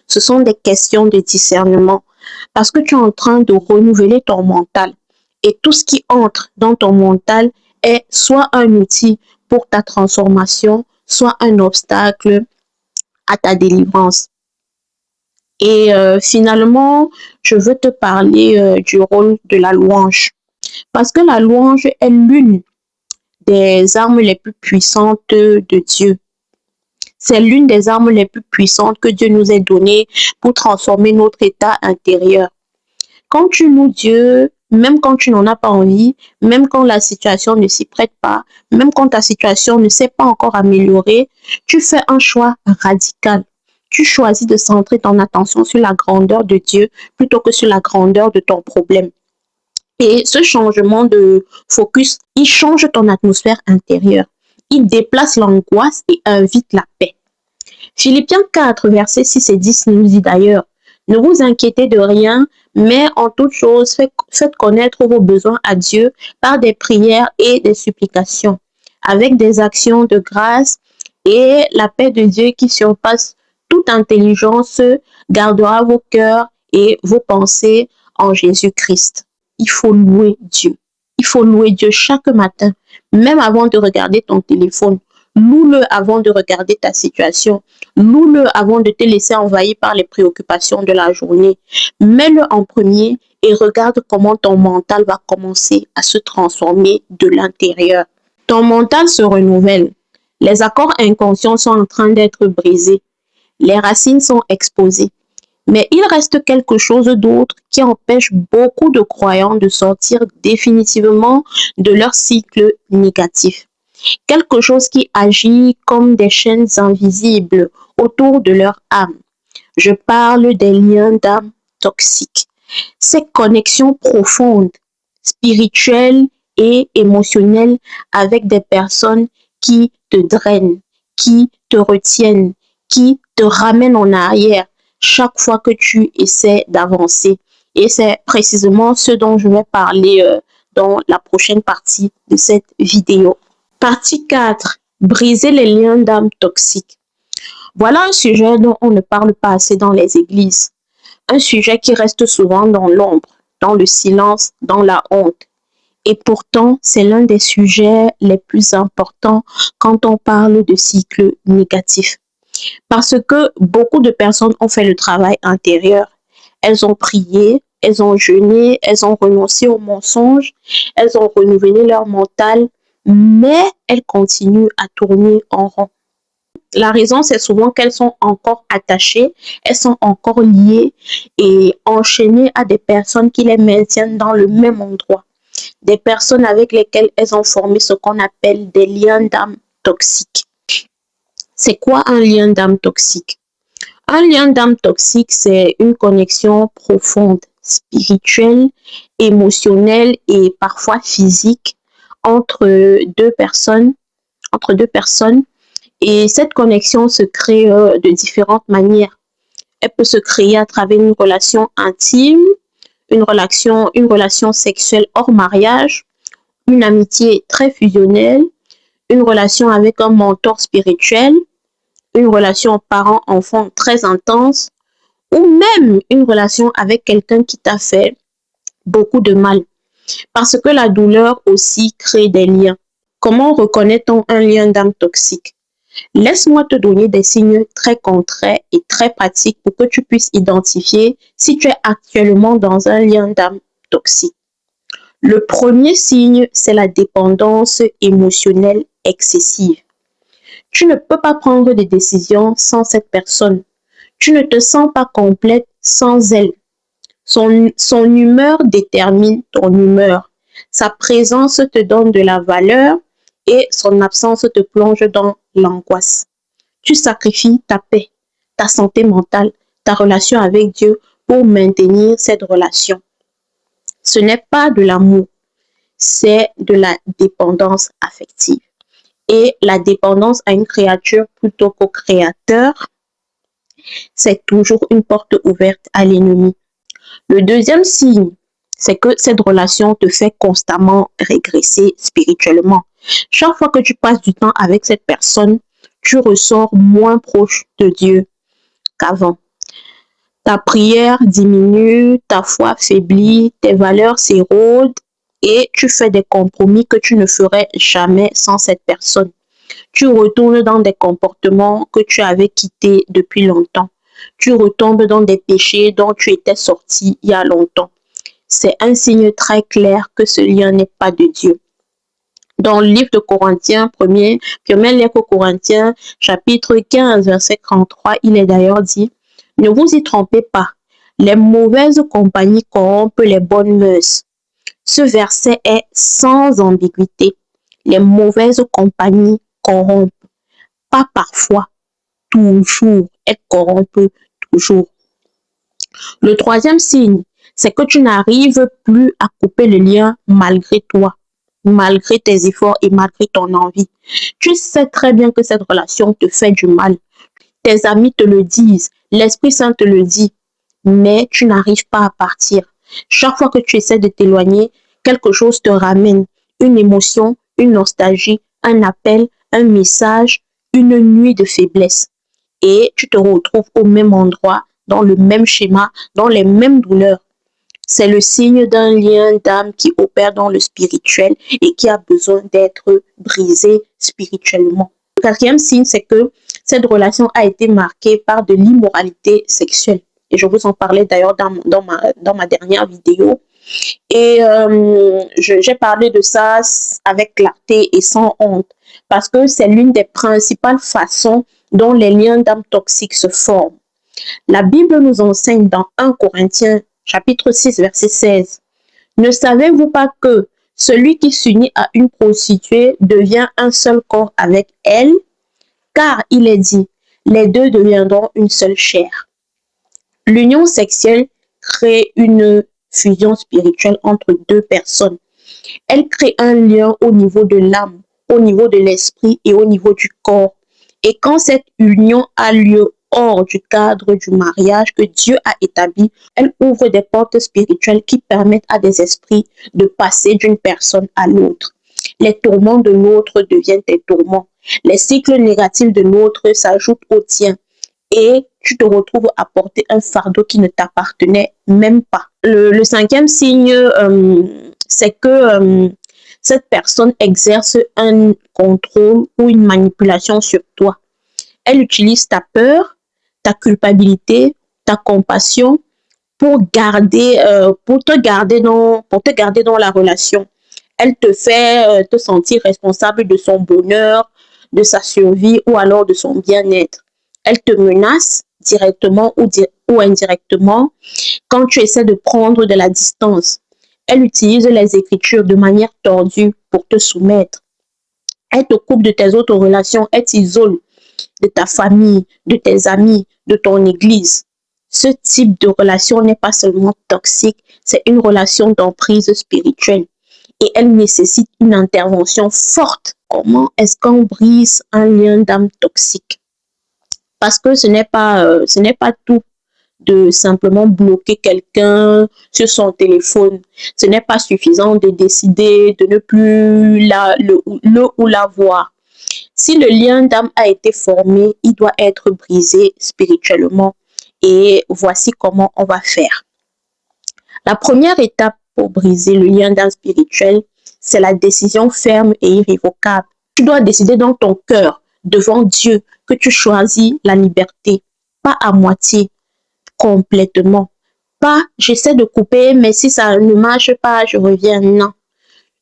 Ce sont des questions de discernement parce que tu es en train de renouveler ton mental. Et tout ce qui entre dans ton mental est soit un outil pour ta transformation, soit un obstacle à ta délivrance. Et finalement, je veux te parler du rôle de la louange. Parce que la louange est l'une des armes les plus puissantes de Dieu. C'est l'une des armes les plus puissantes que Dieu nous ait données pour transformer notre état intérieur. Quand tu loues Dieu, même quand tu n'en as pas envie, même quand la situation ne s'y prête pas, même quand ta situation ne s'est pas encore améliorée, tu fais un choix radical. Tu choisis de centrer ton attention sur la grandeur de Dieu plutôt que sur la grandeur de ton problème. Et ce changement de focus, il change ton atmosphère intérieure. Il déplace l'angoisse et invite la paix. Philippiens 4, versets 6 et 10 nous dit d'ailleurs, « Ne vous inquiétez de rien, mais en toute chose, faites connaître vos besoins à Dieu par des prières et des supplications, avec des actions de grâce, et la paix de Dieu qui surpasse toute intelligence gardera vos cœurs et vos pensées en Jésus-Christ. » Il faut louer Dieu. Il faut louer Dieu chaque matin, même avant de regarder ton téléphone. Loue-le avant de regarder ta situation. Loue-le avant de te laisser envahir par les préoccupations de la journée. Mets-le en premier et regarde comment ton mental va commencer à se transformer de l'intérieur. Ton mental se renouvelle. Les accords inconscients sont en train d'être brisés. Les racines sont exposées. Mais il reste quelque chose d'autre qui empêche beaucoup de croyants de sortir définitivement de leur cycle négatif. Quelque chose qui agit comme des chaînes invisibles autour de leur âme. Je parle des liens d'âme toxiques. Ces connexions profondes, spirituelles et émotionnelles avec des personnes qui te drainent, qui te retiennent, qui te ramènent en arrière chaque fois que tu essaies d'avancer. Et c'est précisément ce dont je vais parler dans la prochaine partie de cette vidéo. Partie 4. Briser les liens d'âme toxiques. Voilà un sujet dont on ne parle pas assez dans les églises. Un sujet qui reste souvent dans l'ombre, dans le silence, dans la honte. Et pourtant, c'est l'un des sujets les plus importants quand on parle de cycle négatif. Parce que beaucoup de personnes ont fait le travail intérieur. Elles ont prié, elles ont jeûné, elles ont renoncé aux mensonges, elles ont renouvelé leur mental, mais elles continuent à tourner en rond. La raison, c'est souvent qu'elles sont encore attachées, elles sont encore liées et enchaînées à des personnes qui les maintiennent dans le même endroit. Des personnes avec lesquelles elles ont formé ce qu'on appelle des liens d'âme toxiques. C'est quoi un lien d'âme toxique? Un lien d'âme toxique, c'est une connexion profonde, spirituelle, émotionnelle et parfois physique entre deux personnes. Et cette connexion se crée de différentes manières. Elle peut se créer à travers une relation intime, une relation sexuelle hors mariage, une amitié très fusionnelle, une relation avec un mentor spirituel, une relation parent-enfant très intense, ou même une relation avec quelqu'un qui t'a fait beaucoup de mal. Parce que la douleur aussi crée des liens. Comment reconnaît-on un lien d'âme toxique? Laisse-moi te donner des signes très concrets et très pratiques pour que tu puisses identifier si tu es actuellement dans un lien d'âme toxique. Le premier signe, c'est la dépendance émotionnelle excessive. Tu ne peux pas prendre des décisions sans cette personne. Tu ne te sens pas complète sans elle. Son humeur détermine ton humeur. Sa présence te donne de la valeur et son absence te plonge dans l'angoisse. Tu sacrifies ta paix, ta santé mentale, ta relation avec Dieu pour maintenir cette relation. Ce n'est pas de l'amour, c'est de la dépendance affective. Et la dépendance à une créature plutôt qu'au créateur, c'est toujours une porte ouverte à l'ennemi. Le deuxième signe, c'est que cette relation te fait constamment régresser spirituellement. Chaque fois que tu passes du temps avec cette personne, tu ressors moins proche de Dieu qu'avant. Ta prière diminue, ta foi faiblit, tes valeurs s'érodent et tu fais des compromis que tu ne ferais jamais sans cette personne. Tu retournes dans des comportements que tu avais quittés depuis longtemps. Tu retombes dans des péchés dont tu étais sorti il y a longtemps. C'est un signe très clair que ce lien n'est pas de Dieu. Dans le livre de Corinthiens, première lettre aux Corinthiens, chapitre 15, verset 33, il est d'ailleurs dit, « Ne vous y trompez pas, les mauvaises compagnies corrompent les bonnes mœurs. » Ce verset est sans ambiguïté. Les mauvaises compagnies corrompent, pas parfois, toujours, elles corrompent toujours. Le troisième signe, c'est que tu n'arrives plus à couper le lien malgré toi, malgré tes efforts et malgré ton envie. Tu sais très bien que cette relation te fait du mal. Tes amis te le disent, l'Esprit Saint te le dit, mais tu n'arrives pas à partir. Chaque fois que tu essaies de t'éloigner, quelque chose te ramène, une émotion, une nostalgie, un appel, un message, une nuit de faiblesse. Et tu te retrouves au même endroit, dans le même schéma, dans les mêmes douleurs. C'est le signe d'un lien d'âme qui opère dans le spirituel et qui a besoin d'être brisé spirituellement. Le quatrième signe, c'est que cette relation a été marquée par de l'immoralité sexuelle. Et je vous en parlais d'ailleurs dans ma dernière vidéo. Et j'ai parlé de ça avec clarté et sans honte parce que c'est l'une des principales façons dont les liens d'âme toxiques se forment. La Bible nous enseigne dans 1 Corinthiens chapitre 6 verset 16. Ne savez-vous pas que celui qui s'unit à une prostituée devient un seul corps avec elle? Car il est dit, les deux deviendront une seule chair. L'union sexuelle crée une fusion spirituelle entre deux personnes. Elle crée un lien au niveau de l'âme, au niveau de l'esprit et au niveau du corps. Et quand cette union a lieu hors du cadre du mariage que Dieu a établi, elle ouvre des portes spirituelles qui permettent à des esprits de passer d'une personne à l'autre. Les tourments de l'autre deviennent tes tourments. Les cycles négatifs de l'autre s'ajoutent aux tiens. Et tu te retrouves à porter un fardeau qui ne t'appartenait même pas. Le cinquième signe, c'est que cette personne exerce un contrôle ou une manipulation sur toi. Elle utilise ta peur, ta culpabilité, ta compassion pour te garder dans la relation. Elle te fait te sentir responsable de son bonheur, de sa survie ou alors de son bien-être. Elle te menace directement ou indirectement quand tu essaies de prendre de la distance. Elle utilise les Écritures de manière tordue pour te soumettre. Elle te coupe de tes autres relations, elle t'isole de ta famille, de tes amis, de ton église. Ce type de relation n'est pas seulement toxique, c'est une relation d'emprise spirituelle et elle nécessite une intervention forte. Comment est-ce qu'on brise un lien d'âme toxique? Parce que ce n'est pas tout de simplement bloquer quelqu'un sur son téléphone. Ce n'est pas suffisant de décider de ne plus le ou la voir. Si le lien d'âme a été formé, il doit être brisé spirituellement. Et voici comment on va faire. La première étape pour briser le lien d'âme spirituel, c'est la décision ferme et irrévocable. Tu dois décider dans ton cœur, devant Dieu, que tu choisis la liberté, pas à moitié, complètement. Pas, j'essaie de couper, mais si ça ne marche pas, je reviens. Non.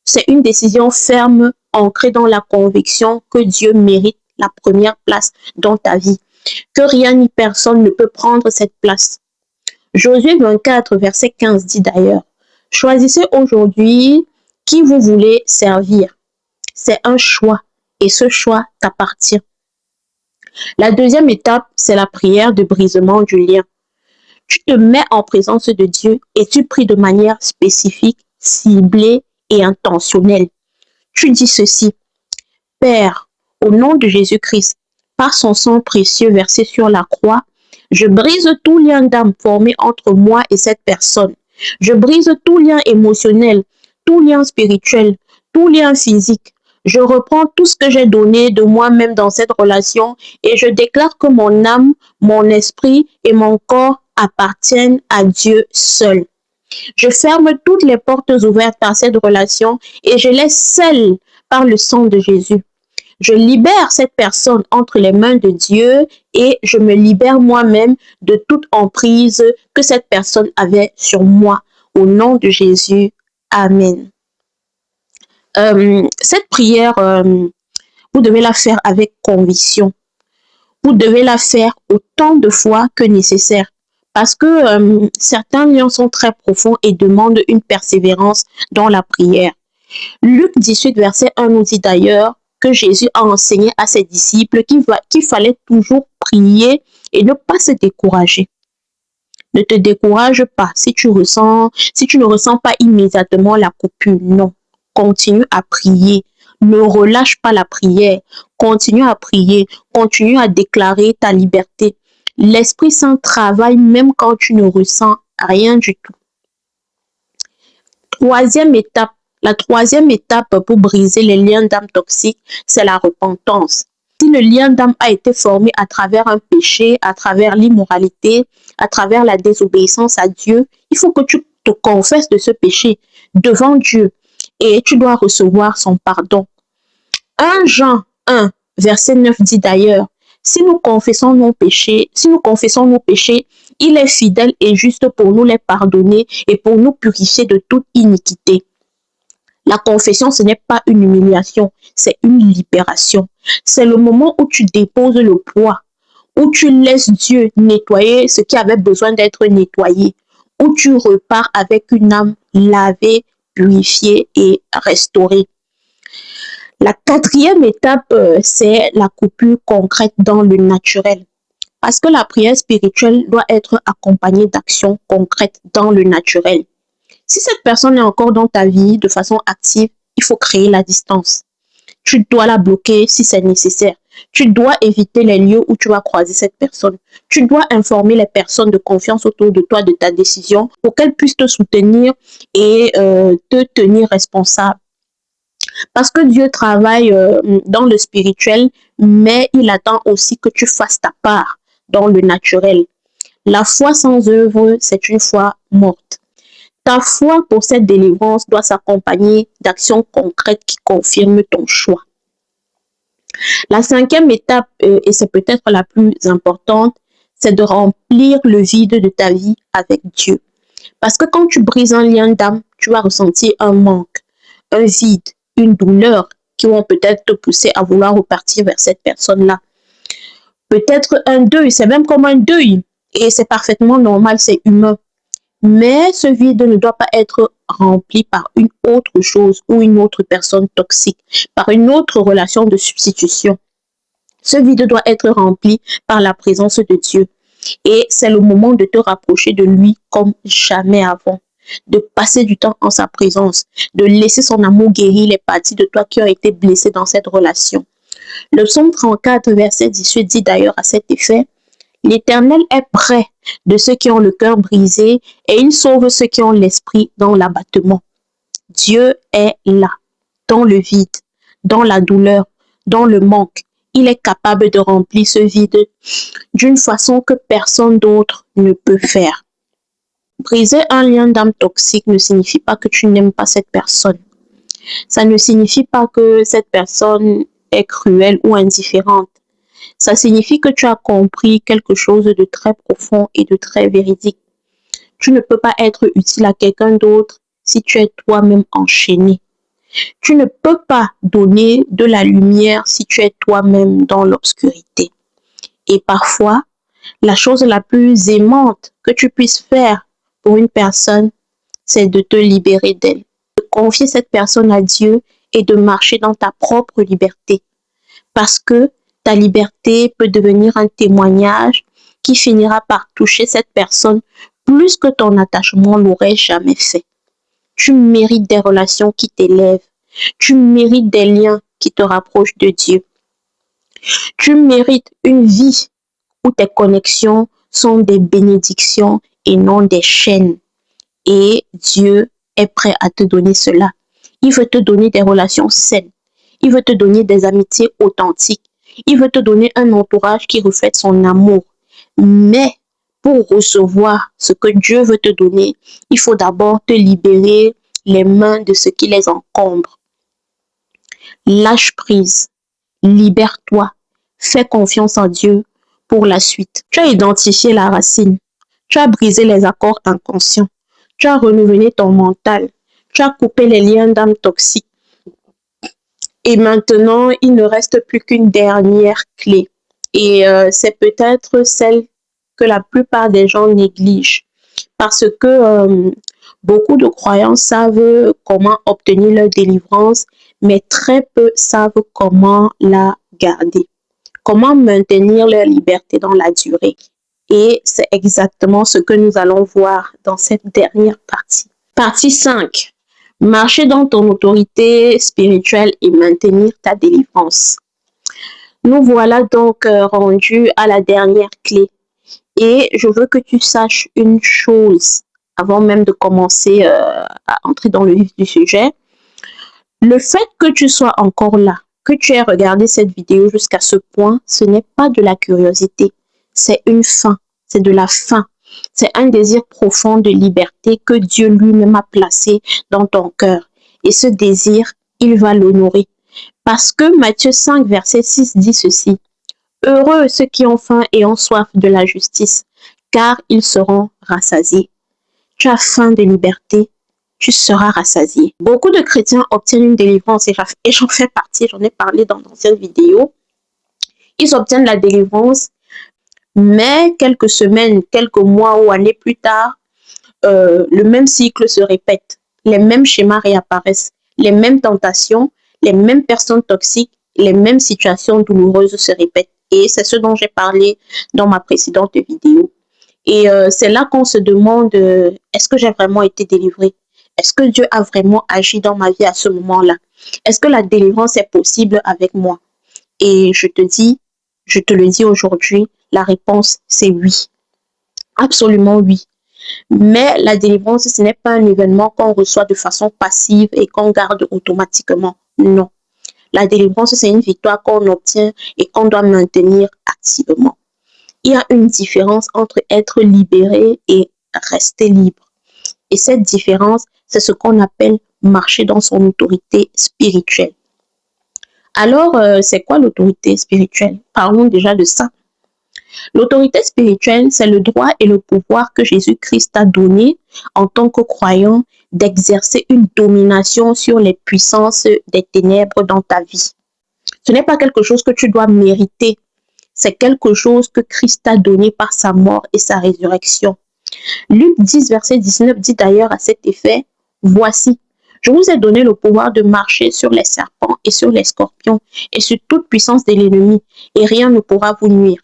C'est une décision ferme, ancrée dans la conviction que Dieu mérite la première place dans ta vie, que rien ni personne ne peut prendre cette place. Josué 24, verset 15 dit d'ailleurs, « Choisissez aujourd'hui qui vous voulez servir. » C'est un choix et ce choix t'appartient. La deuxième étape, c'est la prière de brisement du lien. Tu te mets en présence de Dieu et tu pries de manière spécifique, ciblée et intentionnelle. Tu dis ceci, « Père, au nom de Jésus-Christ, par son sang précieux versé sur la croix, je brise tout lien d'âme formé entre moi et cette personne. Je brise tout lien émotionnel, tout lien spirituel, tout lien physique. Je reprends tout ce que j'ai donné de moi-même dans cette relation et je déclare que mon âme, mon esprit et mon corps appartiennent à Dieu seul. Je ferme toutes les portes ouvertes à cette relation et je les scelle par le sang de Jésus. Je libère cette personne entre les mains de Dieu et je me libère moi-même de toute emprise que cette personne avait sur moi. Au nom de Jésus, Amen. Cette prière, vous devez la faire avec conviction. Vous devez la faire autant de fois que nécessaire. Parce que certains liens sont très profonds et demandent une persévérance dans la prière. Luc 18, verset 1 nous dit d'ailleurs que Jésus a enseigné à ses disciples qu'il fallait toujours prier et ne pas se décourager. Ne te décourage pas si tu ne ressens pas immédiatement la coupure. Non, continue à prier. Ne relâche pas la prière. Continue à prier. Continue à déclarer ta liberté. L'Esprit Saint travaille même quand tu ne ressens rien du tout. La troisième étape pour briser les liens d'âme toxiques, c'est la repentance. Si le lien d'âme a été formé à travers un péché, à travers l'immoralité, à travers la désobéissance à Dieu, il faut que tu te confesses de ce péché devant Dieu et tu dois recevoir son pardon. 1 Jean 1, verset 9 dit d'ailleurs, si nous confessons nos péchés, il est fidèle et juste pour nous les pardonner et pour nous purifier de toute iniquité. La confession, ce n'est pas une humiliation, c'est une libération. C'est le moment où tu déposes le poids, où tu laisses Dieu nettoyer ce qui avait besoin d'être nettoyé, où tu repars avec une âme lavée, purifiée et restaurée. La quatrième étape, c'est la coupure concrète dans le naturel. Parce que la prière spirituelle doit être accompagnée d'actions concrètes dans le naturel. Si cette personne est encore dans ta vie de façon active, il faut créer la distance. Tu dois la bloquer si c'est nécessaire. Tu dois éviter les lieux où tu vas croiser cette personne. Tu dois informer les personnes de confiance autour de toi de ta décision pour qu'elles puissent te soutenir et te tenir responsable. Parce que Dieu travaille dans le spirituel, mais il attend aussi que tu fasses ta part dans le naturel. La foi sans œuvre, c'est une foi morte. Ta foi pour cette délivrance doit s'accompagner d'actions concrètes qui confirment ton choix. La cinquième étape, et c'est peut-être la plus importante, c'est de remplir le vide de ta vie avec Dieu. Parce que quand tu brises un lien d'âme, tu vas ressentir un manque, un vide, une douleur qui vont peut-être te pousser à vouloir repartir vers cette personne-là. Peut-être un deuil, c'est même comme un deuil. Et c'est parfaitement normal, c'est humain. Mais ce vide ne doit pas être rempli par une autre chose ou une autre personne toxique, par une autre relation de substitution. Ce vide doit être rempli par la présence de Dieu. Et c'est le moment de te rapprocher de lui comme jamais avant, de passer du temps en sa présence, de laisser son amour guérir les parties de toi qui ont été blessées dans cette relation. Le psaume 34, verset 18 dit d'ailleurs à cet effet: l'Éternel est près de ceux qui ont le cœur brisé et il sauve ceux qui ont l'esprit dans l'abattement. Dieu est là, dans le vide, dans la douleur, dans le manque. Il est capable de remplir ce vide d'une façon que personne d'autre ne peut faire. Briser un lien d'âme toxique ne signifie pas que tu n'aimes pas cette personne. Ça ne signifie pas que cette personne est cruelle ou indifférente. Ça signifie que tu as compris quelque chose de très profond et de très véridique. Tu ne peux pas être utile à quelqu'un d'autre si tu es toi-même enchaîné. Tu ne peux pas donner de la lumière si tu es toi-même dans l'obscurité. Et parfois, la chose la plus aimante que tu puisses faire pour une personne, c'est de te libérer d'elle, de confier cette personne à Dieu et de marcher dans ta propre liberté. Parce que ta liberté peut devenir un témoignage qui finira par toucher cette personne plus que ton attachement l'aurait jamais fait. Tu mérites des relations qui t'élèvent. Tu mérites des liens qui te rapprochent de Dieu. Tu mérites une vie où tes connexions sont des bénédictions et non des chaînes. Et Dieu est prêt à te donner cela. Il veut te donner des relations saines. Il veut te donner des amitiés authentiques. Il veut te donner un entourage qui reflète son amour. Mais pour recevoir ce que Dieu veut te donner, il faut d'abord te libérer les mains de ce qui les encombre. Lâche prise, libère-toi, fais confiance en Dieu pour la suite. Tu as identifié la racine, tu as brisé les accords inconscients, tu as renouvelé ton mental, tu as coupé les liens d'âme toxiques. Et maintenant, il ne reste plus qu'une dernière clé. Et c'est peut-être celle que la plupart des gens négligent. Parce que beaucoup de croyants savent comment obtenir leur délivrance, mais très peu savent comment la garder. Comment maintenir leur liberté dans la durée. Et c'est exactement ce que nous allons voir dans cette dernière partie. Partie 5. Marcher dans ton autorité spirituelle et maintenir ta délivrance. Nous voilà donc rendus à la dernière clé. Et je veux que tu saches une chose avant même de commencer à entrer dans le vif du sujet. Le fait que tu sois encore là, que tu aies regardé cette vidéo jusqu'à ce point, ce n'est pas de la curiosité. C'est une faim, c'est de la faim. C'est un désir profond de liberté que Dieu lui-même a placé dans ton cœur. Et ce désir, il va l'honorer. Parce que Matthieu 5, verset 6 dit ceci. Heureux ceux qui ont faim et ont soif de la justice, car ils seront rassasiés. Tu as faim de liberté, tu seras rassasié. Beaucoup de chrétiens obtiennent une délivrance et j'en fais partie, j'en ai parlé dans d'anciennes vidéos. Ils obtiennent la délivrance, Mais quelques semaines, quelques mois ou années plus tard, le même cycle se répète. Les mêmes schémas réapparaissent, les mêmes tentations, les mêmes personnes toxiques, les mêmes situations douloureuses se répètent. Et c'est ce dont j'ai parlé dans ma précédente vidéo. Et c'est là qu'on se demande, est-ce que j'ai vraiment été délivrée? Est-ce que Dieu a vraiment agi dans ma vie à ce moment-là? Est-ce que la délivrance est possible avec moi? Et je te le dis aujourd'hui, la réponse c'est oui. Absolument oui. Mais la délivrance, ce n'est pas un événement qu'on reçoit de façon passive et qu'on garde automatiquement. Non. La délivrance, c'est une victoire qu'on obtient et qu'on doit maintenir activement. Il y a une différence entre être libéré et rester libre. Et cette différence, c'est ce qu'on appelle marcher dans son autorité spirituelle. Alors, c'est quoi l'autorité spirituelle? Parlons déjà de ça. L'autorité spirituelle, c'est le droit et le pouvoir que Jésus-Christ t'a donné en tant que croyant d'exercer une domination sur les puissances des ténèbres dans ta vie. Ce n'est pas quelque chose que tu dois mériter. C'est quelque chose que Christ t'a donné par sa mort et sa résurrection. Luc 10, verset 19 dit d'ailleurs à cet effet, « Voici, je vous ai donné le pouvoir de marcher sur les serpents et sur les scorpions et sur toute puissance de l'ennemi, et rien ne pourra vous nuire. »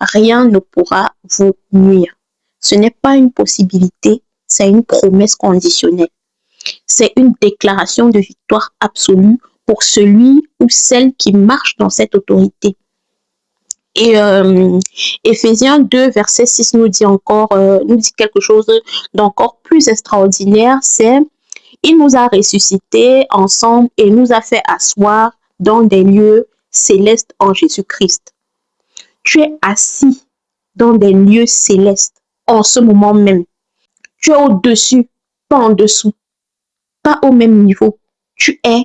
Rien ne pourra vous nuire. Ce n'est pas une possibilité, c'est une promesse conditionnelle. C'est une déclaration de victoire absolue pour celui ou celle qui marche dans cette autorité. Et Éphésiens 2, verset 6 nous dit quelque chose d'encore plus extraordinaire, c'est « Il nous a ressuscités ensemble et nous a fait asseoir dans des lieux célestes en Jésus-Christ. » Tu es assis dans des lieux célestes en ce moment même. Tu es au-dessus, pas en dessous, pas au même niveau. Tu es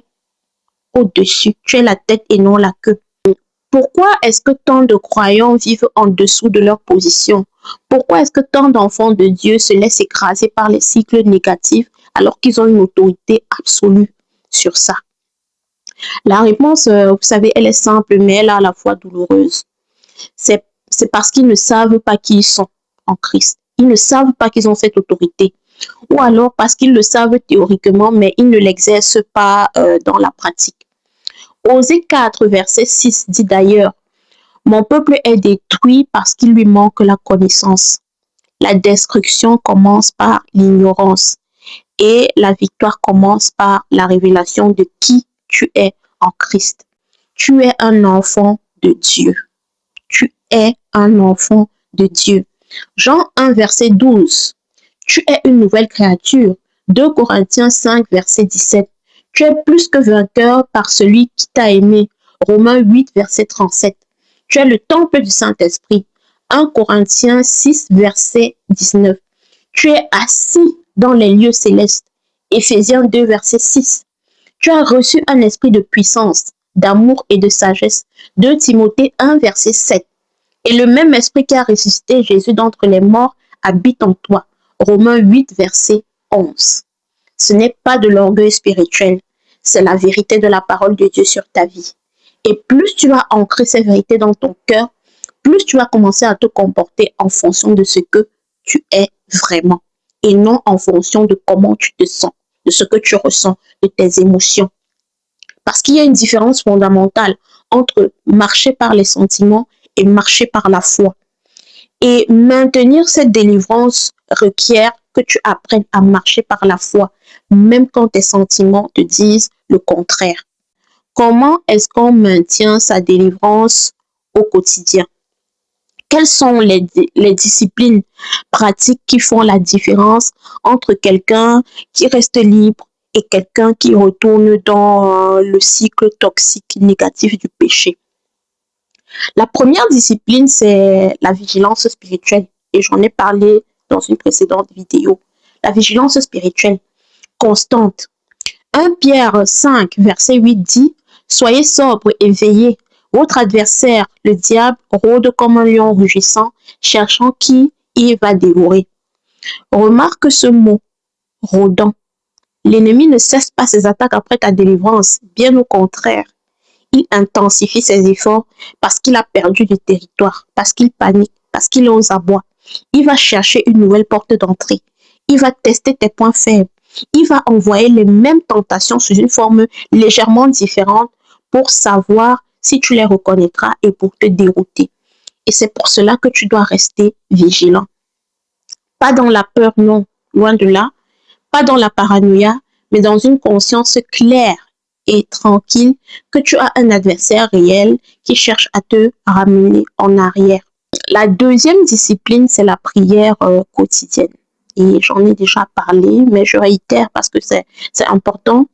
au-dessus, tu es la tête et non la queue. Pourquoi est-ce que tant de croyants vivent en dessous de leur position? Pourquoi est-ce que tant d'enfants de Dieu se laissent écraser par les cycles négatifs alors qu'ils ont une autorité absolue sur ça? La réponse, vous savez, elle est simple, mais elle est à la fois douloureuse. C'est parce qu'ils ne savent pas qui ils sont en Christ. Ils ne savent pas qu'ils ont cette autorité. Ou alors parce qu'ils le savent théoriquement, mais ils ne l'exercent pas dans la pratique. Osée 4, verset 6 dit d'ailleurs, « Mon peuple est détruit parce qu'il lui manque la connaissance. La destruction commence par l'ignorance et la victoire commence par la révélation de qui tu es en Christ. Tu es un enfant de Dieu. Tu es un enfant de Dieu. » Jean 1, verset 12. Tu es une nouvelle créature. 2 Corinthiens 5, verset 17. Tu es plus que vainqueur par celui qui t'a aimé. Romains 8, verset 37. Tu es le temple du Saint-Esprit. 1 Corinthiens 6, verset 19. Tu es assis dans les lieux célestes. Éphésiens 2, verset 6. Tu as reçu un esprit de puissance, d'amour et de sagesse. 2 Timothée 1, verset 7. Et le même esprit qui a ressuscité Jésus d'entre les morts habite en toi. Romains 8, verset 11. Ce n'est pas de l'orgueil spirituel, c'est la vérité de la parole de Dieu sur ta vie. Et plus tu vas ancrer ces vérités dans ton cœur, plus tu vas commencer à te comporter en fonction de ce que tu es vraiment et non en fonction de comment tu te sens, de ce que tu ressens, de tes émotions. Parce qu'il y a une différence fondamentale entre marcher par les sentiments et marcher par la foi. Et maintenir cette délivrance requiert que tu apprennes à marcher par la foi, même quand tes sentiments te disent le contraire. Comment est-ce qu'on maintient sa délivrance au quotidien? Quelles sont les disciplines pratiques qui font la différence entre quelqu'un qui reste libre et quelqu'un qui retourne dans le cycle toxique négatif du péché? La première discipline, c'est la vigilance spirituelle. Et j'en ai parlé dans une précédente vidéo. La vigilance spirituelle constante. 1 Pierre 5, verset 8 dit, « Soyez sobres et veillez. Votre adversaire, le diable, rôde comme un lion rugissant, cherchant qui il va dévorer. » Remarque ce mot, rôdant. L'ennemi ne cesse pas ses attaques après ta délivrance, bien au contraire. Il intensifie ses efforts parce qu'il a perdu du territoire, parce qu'il panique, parce qu'il est aux abois. Il va chercher une nouvelle porte d'entrée. Il va tester tes points faibles. Il va envoyer les mêmes tentations sous une forme légèrement différente pour savoir si tu les reconnaîtras et pour te dérouter. Et c'est pour cela que tu dois rester vigilant. Pas dans la peur, non, loin de là. Pas dans la paranoïa, mais dans une conscience claire et tranquille que tu as un adversaire réel qui cherche à te ramener en arrière. La deuxième discipline, c'est la prière quotidienne. Et j'en ai déjà parlé, mais je réitère parce que c'est important.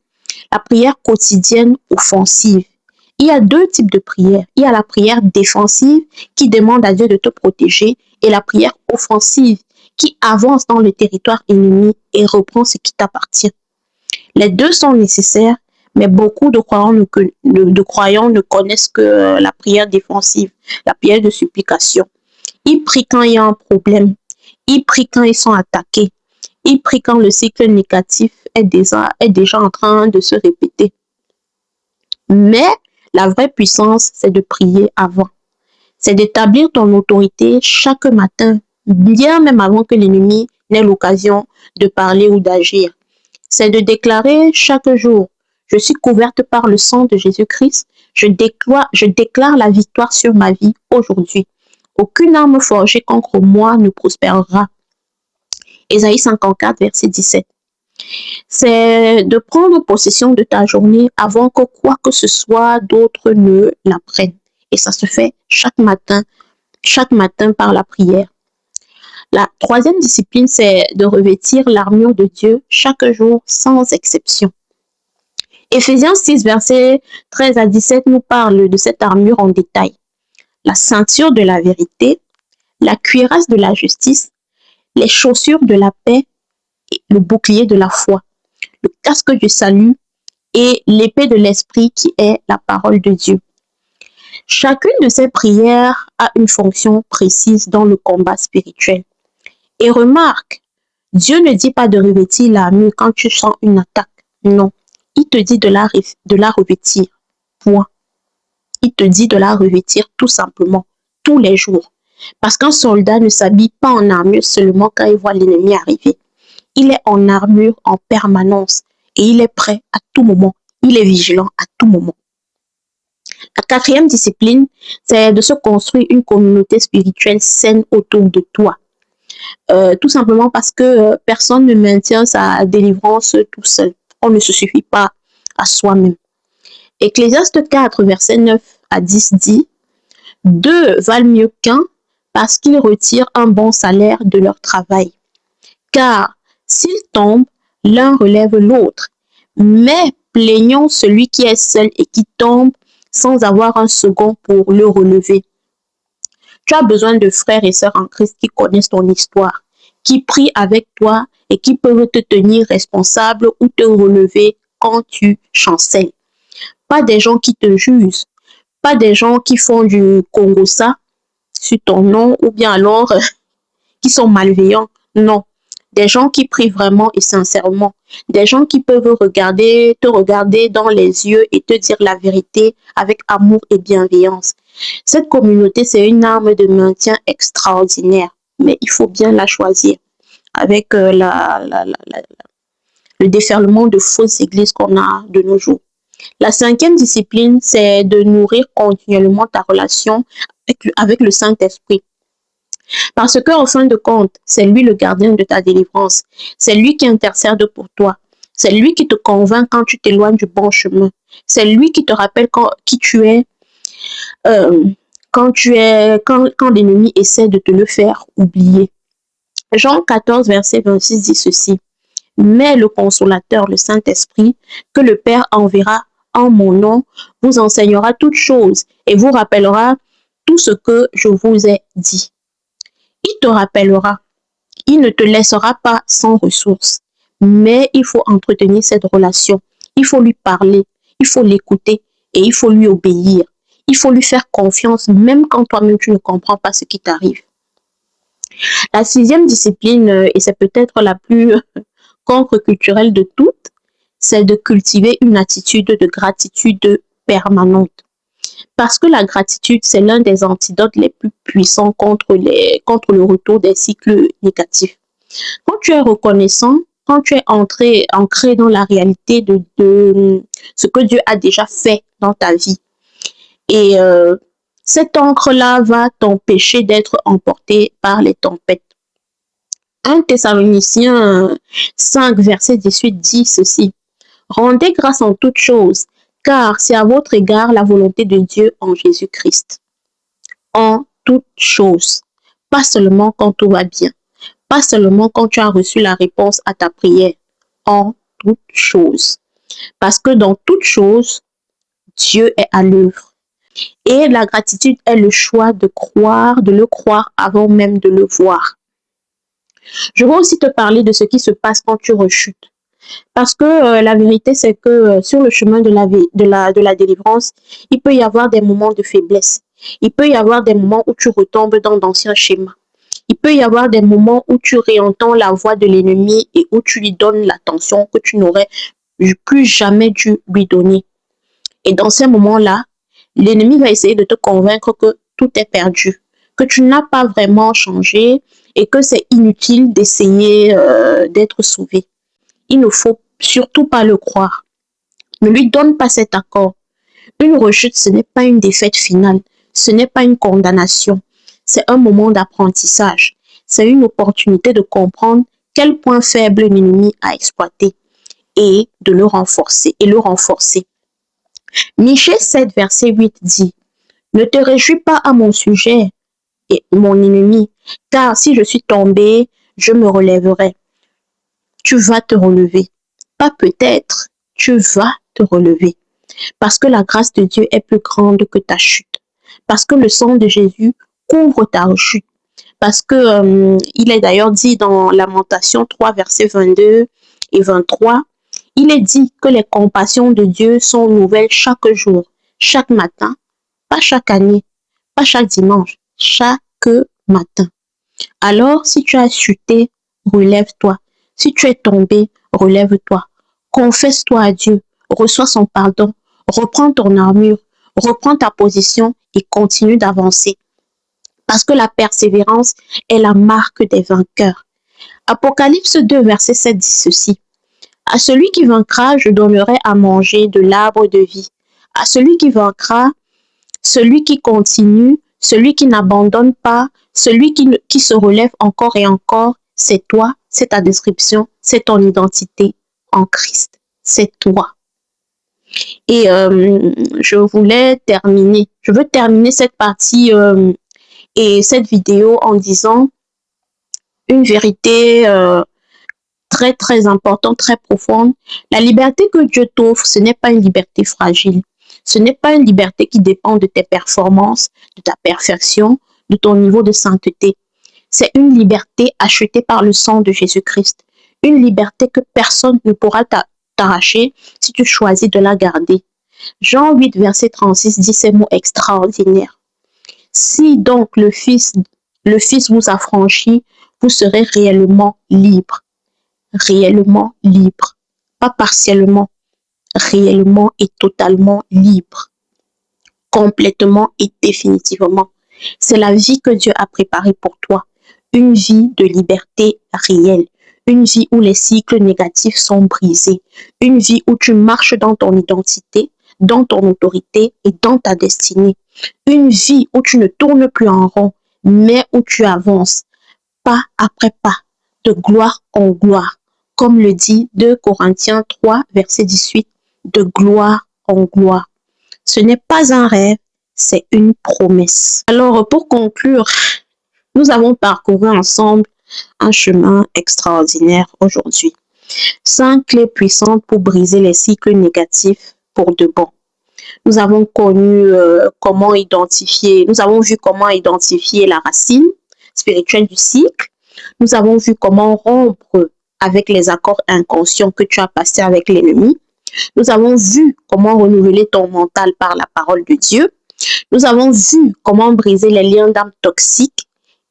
La prière quotidienne offensive. Il y a deux types de prières. Il y a la prière défensive qui demande à Dieu de te protéger et la prière offensive qui avance dans le territoire ennemi et reprend ce qui t'appartient. Les deux sont nécessaires, mais beaucoup de croyants ne connaissent que la prière défensive, la prière de supplication. Ils prient quand il y a un problème. Ils prient quand ils sont attaqués. Ils prient quand le cycle négatif est déjà en train de se répéter. Mais la vraie puissance, c'est de prier avant. C'est d'établir ton autorité chaque matin, bien même avant que l'ennemi n'ait l'occasion de parler ou d'agir. C'est de déclarer chaque jour, je suis couverte par le sang de Jésus-Christ, je déclare la victoire sur ma vie aujourd'hui. Aucune arme forgée contre moi ne prospérera. Ésaïe 54, verset 17. C'est de prendre possession de ta journée avant que quoi que ce soit d'autre ne la prenne. Et ça se fait chaque matin par la prière. La troisième discipline, c'est de revêtir l'armure de Dieu chaque jour sans exception. Éphésiens 6, versets 13 à 17 nous parle de cette armure en détail. La ceinture de la vérité, la cuirasse de la justice, les chaussures de la paix, le bouclier de la foi, le casque du salut et l'épée de l'esprit qui est la parole de Dieu. Chacune de ces prières a une fonction précise dans le combat spirituel. Et remarque, Dieu ne dit pas de revêtir l'armure quand tu sens une attaque. Non, il te dit de la revêtir. Point. Il te dit de la revêtir tout simplement, tous les jours. Parce qu'un soldat ne s'habille pas en armure seulement quand il voit l'ennemi arriver. Il est en armure en permanence et il est prêt à tout moment. Il est vigilant à tout moment. La quatrième discipline, c'est de se construire une communauté spirituelle saine autour de toi. Tout simplement parce que personne ne maintient sa délivrance tout seul. On ne se suffit pas à soi-même. Ecclésiaste 4, verset 9 à 10 dit « Deux valent mieux qu'un parce qu'ils retirent un bon salaire de leur travail. Car s'ils tombent, l'un relève l'autre. Mais plaignons celui qui est seul et qui tombe sans avoir un second pour le relever. » Tu as besoin de frères et sœurs en Christ qui connaissent ton histoire, qui prient avec toi et qui peuvent te tenir responsable ou te relever quand tu chancelles. Pas des gens qui te jugent, pas des gens qui font du congossa sur ton nom ou bien alors qui sont malveillants. Non, des gens qui prient vraiment et sincèrement, des gens qui peuvent te regarder dans les yeux et te dire la vérité avec amour et bienveillance. Cette communauté, c'est une arme de maintien extraordinaire, mais il faut bien la choisir avec le déferlement de fausses églises qu'on a de nos jours. La cinquième discipline, c'est de nourrir continuellement ta relation avec le Saint-Esprit. Parce qu'en fin de compte, c'est lui le gardien de ta délivrance. C'est lui qui intercède pour toi. C'est lui qui te convainc quand tu t'éloignes du bon chemin. C'est lui qui te rappelle qui tu es quand l'ennemi essaie de te le faire oublier. Jean 14, verset 26 dit ceci. Mais le consolateur, le Saint-Esprit, que le Père enverra en mon nom, vous enseignera toutes choses et vous rappellera tout ce que je vous ai dit. Il te rappellera. Il ne te laissera pas sans ressources. Mais il faut entretenir cette relation. Il faut lui parler. Il faut l'écouter et il faut lui obéir. Il faut lui faire confiance même quand toi-même tu ne comprends pas ce qui t'arrive. La sixième discipline, et c'est peut-être la plus contre-culturelle de toutes, c'est de cultiver une attitude de gratitude permanente. Parce que la gratitude, c'est l'un des antidotes les plus puissants contre le retour des cycles négatifs. Quand tu es reconnaissant, quand tu es ancré dans la réalité de ce que Dieu a déjà fait dans ta vie, et cette encre-là va t'empêcher d'être emporté par les tempêtes. 1 Thessaloniciens 5, verset 18 dit ceci. Rendez grâce en toutes choses, car c'est à votre égard la volonté de Dieu en Jésus-Christ. En toutes choses. Pas seulement quand tout va bien. Pas seulement quand tu as reçu la réponse à ta prière. En toutes choses. Parce que dans toutes choses, Dieu est à l'œuvre. Et la gratitude est le choix de le croire avant même de le voir. Je vais aussi te parler de ce qui se passe quand tu rechutes. Parce que la vérité, c'est que sur le chemin de la délivrance, il peut y avoir des moments de faiblesse. Il peut y avoir des moments où tu retombes dans d'anciens schémas. Il peut y avoir des moments où tu réentends la voix de l'ennemi et où tu lui donnes l'attention que tu n'aurais plus jamais dû lui donner. Et dans ces moments-là, l'ennemi va essayer de te convaincre que tout est perdu, que tu n'as pas vraiment changé et que c'est inutile d'essayer d'être sauvé. Il ne faut surtout pas le croire. Ne lui donne pas cet accord. Une rechute, ce n'est pas une défaite finale. Ce n'est pas une condamnation. C'est un moment d'apprentissage. C'est une opportunité de comprendre quel point faible l'ennemi a exploité et de le renforcer. Michée 7, verset 8 dit « Ne te réjouis pas à mon sujet, et mon ennemi, car si je suis tombé, je me relèverai. » Tu vas te relever. Pas peut-être, tu vas te relever. Parce que la grâce de Dieu est plus grande que ta chute. Parce que le sang de Jésus couvre ta rechute. Parce que il est d'ailleurs dit dans Lamentation 3, versets 22 et 23, il est dit que les compassions de Dieu sont nouvelles chaque jour, chaque matin, pas chaque année, pas chaque dimanche, chaque matin. Alors, si tu as chuté, relève-toi. Si tu es tombé, relève-toi. Confesse-toi à Dieu, reçois son pardon, reprends ton armure, reprends ta position et continue d'avancer. Parce que la persévérance est la marque des vainqueurs. Apocalypse 2, verset 7 dit ceci. À celui qui vaincra, je donnerai à manger de l'arbre de vie. À celui qui vaincra, celui qui continue, celui qui n'abandonne pas, celui qui se relève encore et encore, c'est toi, c'est ta description, c'est ton identité en Christ. C'est toi. Et je veux terminer cette partie et cette vidéo en disant une vérité très très importante, très profonde. La liberté que Dieu t'offre, ce n'est pas une liberté fragile. Ce n'est pas une liberté qui dépend de tes performances, de ta perfection, de ton niveau de sainteté. C'est une liberté achetée par le sang de Jésus-Christ. Une liberté que personne ne pourra t'arracher si tu choisis de la garder. Jean 8, verset 36 dit ces mots extraordinaires. Si donc le Fils vous a franchi, vous serez réellement libre. Réellement libre. Pas partiellement. Réellement et totalement libre. Complètement et définitivement. C'est la vie que Dieu a préparée pour toi. Une vie de liberté réelle. Une vie où les cycles négatifs sont brisés. Une vie où tu marches dans ton identité, dans ton autorité et dans ta destinée. Une vie où tu ne tournes plus en rond, mais où tu avances, pas après pas, de gloire en gloire. Comme le dit 2 Corinthiens 3, verset 18, de gloire en gloire. Ce n'est pas un rêve, c'est une promesse. Alors, pour conclure, nous avons parcouru ensemble un chemin extraordinaire aujourd'hui. 5 clés puissantes pour briser les cycles négatifs pour de bon. Nous avons connu comment identifier, nous avons vu comment identifier la racine spirituelle du cycle. Nous avons vu comment rompre avec les accords inconscients que tu as passés avec l'ennemi. Nous avons vu comment renouveler ton mental par la parole de Dieu. Nous avons vu comment briser les liens d'âme toxiques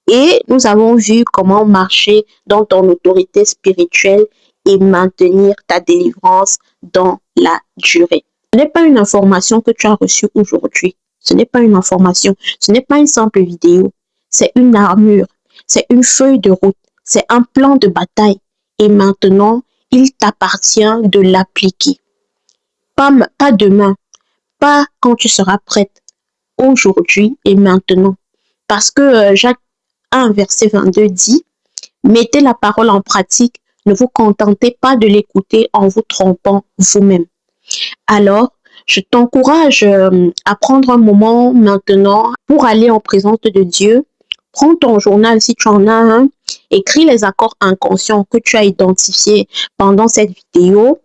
et nous avons vu comment marcher dans ton autorité spirituelle et maintenir ta délivrance dans la durée. Ce n'est pas une information que tu as reçue aujourd'hui. Ce n'est pas une information. Ce n'est pas une simple vidéo. C'est une armure. C'est une feuille de route. C'est un plan de bataille. Et maintenant, il t'appartient de l'appliquer. Pas demain. Pas quand tu seras prête. Aujourd'hui et maintenant. Parce que Jacques 1, verset 22 dit, mettez la parole en pratique, ne vous contentez pas de l'écouter en vous trompant vous-même. Alors, je t'encourage à prendre un moment maintenant pour aller en présence de Dieu. Prends ton journal si tu en as un, écris les accords inconscients que tu as identifiés pendant cette vidéo.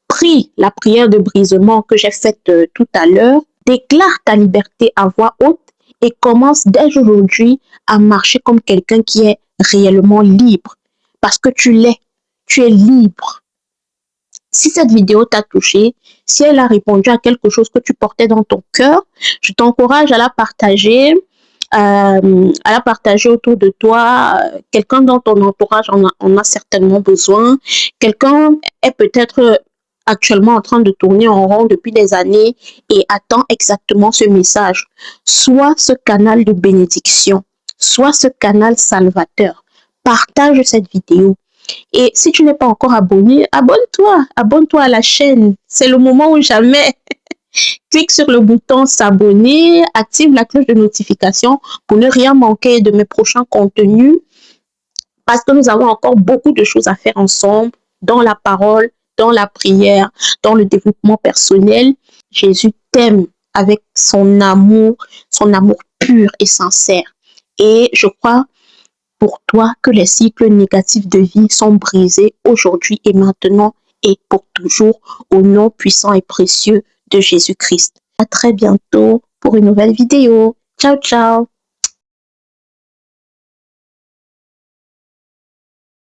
Prie la prière de brisement que j'ai faite tout à l'heure. Déclare ta liberté à voix haute et commence dès aujourd'hui à marcher comme quelqu'un qui est réellement libre. Parce que tu l'es. Tu es libre. Si cette vidéo t'a touché, si elle a répondu à quelque chose que tu portais dans ton cœur, je t'encourage à la partager. Autour de toi. Quelqu'un dans ton entourage en a certainement besoin. Quelqu'un est peut-être actuellement en train de tourner en rond depuis des années et attend exactement ce message. Sois ce canal de bénédiction, sois ce canal salvateur. Partage cette vidéo. Et si tu n'es pas encore abonné, abonne-toi à la chaîne. C'est le moment ou jamais. Clique sur le bouton s'abonner, active la cloche de notification pour ne rien manquer de mes prochains contenus parce que nous avons encore beaucoup de choses à faire ensemble dans la parole, dans la prière, dans le développement personnel. Jésus t'aime avec son amour pur et sincère. Et je crois pour toi que les cycles négatifs de vie sont brisés aujourd'hui et maintenant et pour toujours au nom puissant et précieux de Jésus-Christ. À très bientôt pour une nouvelle vidéo. Ciao, ciao!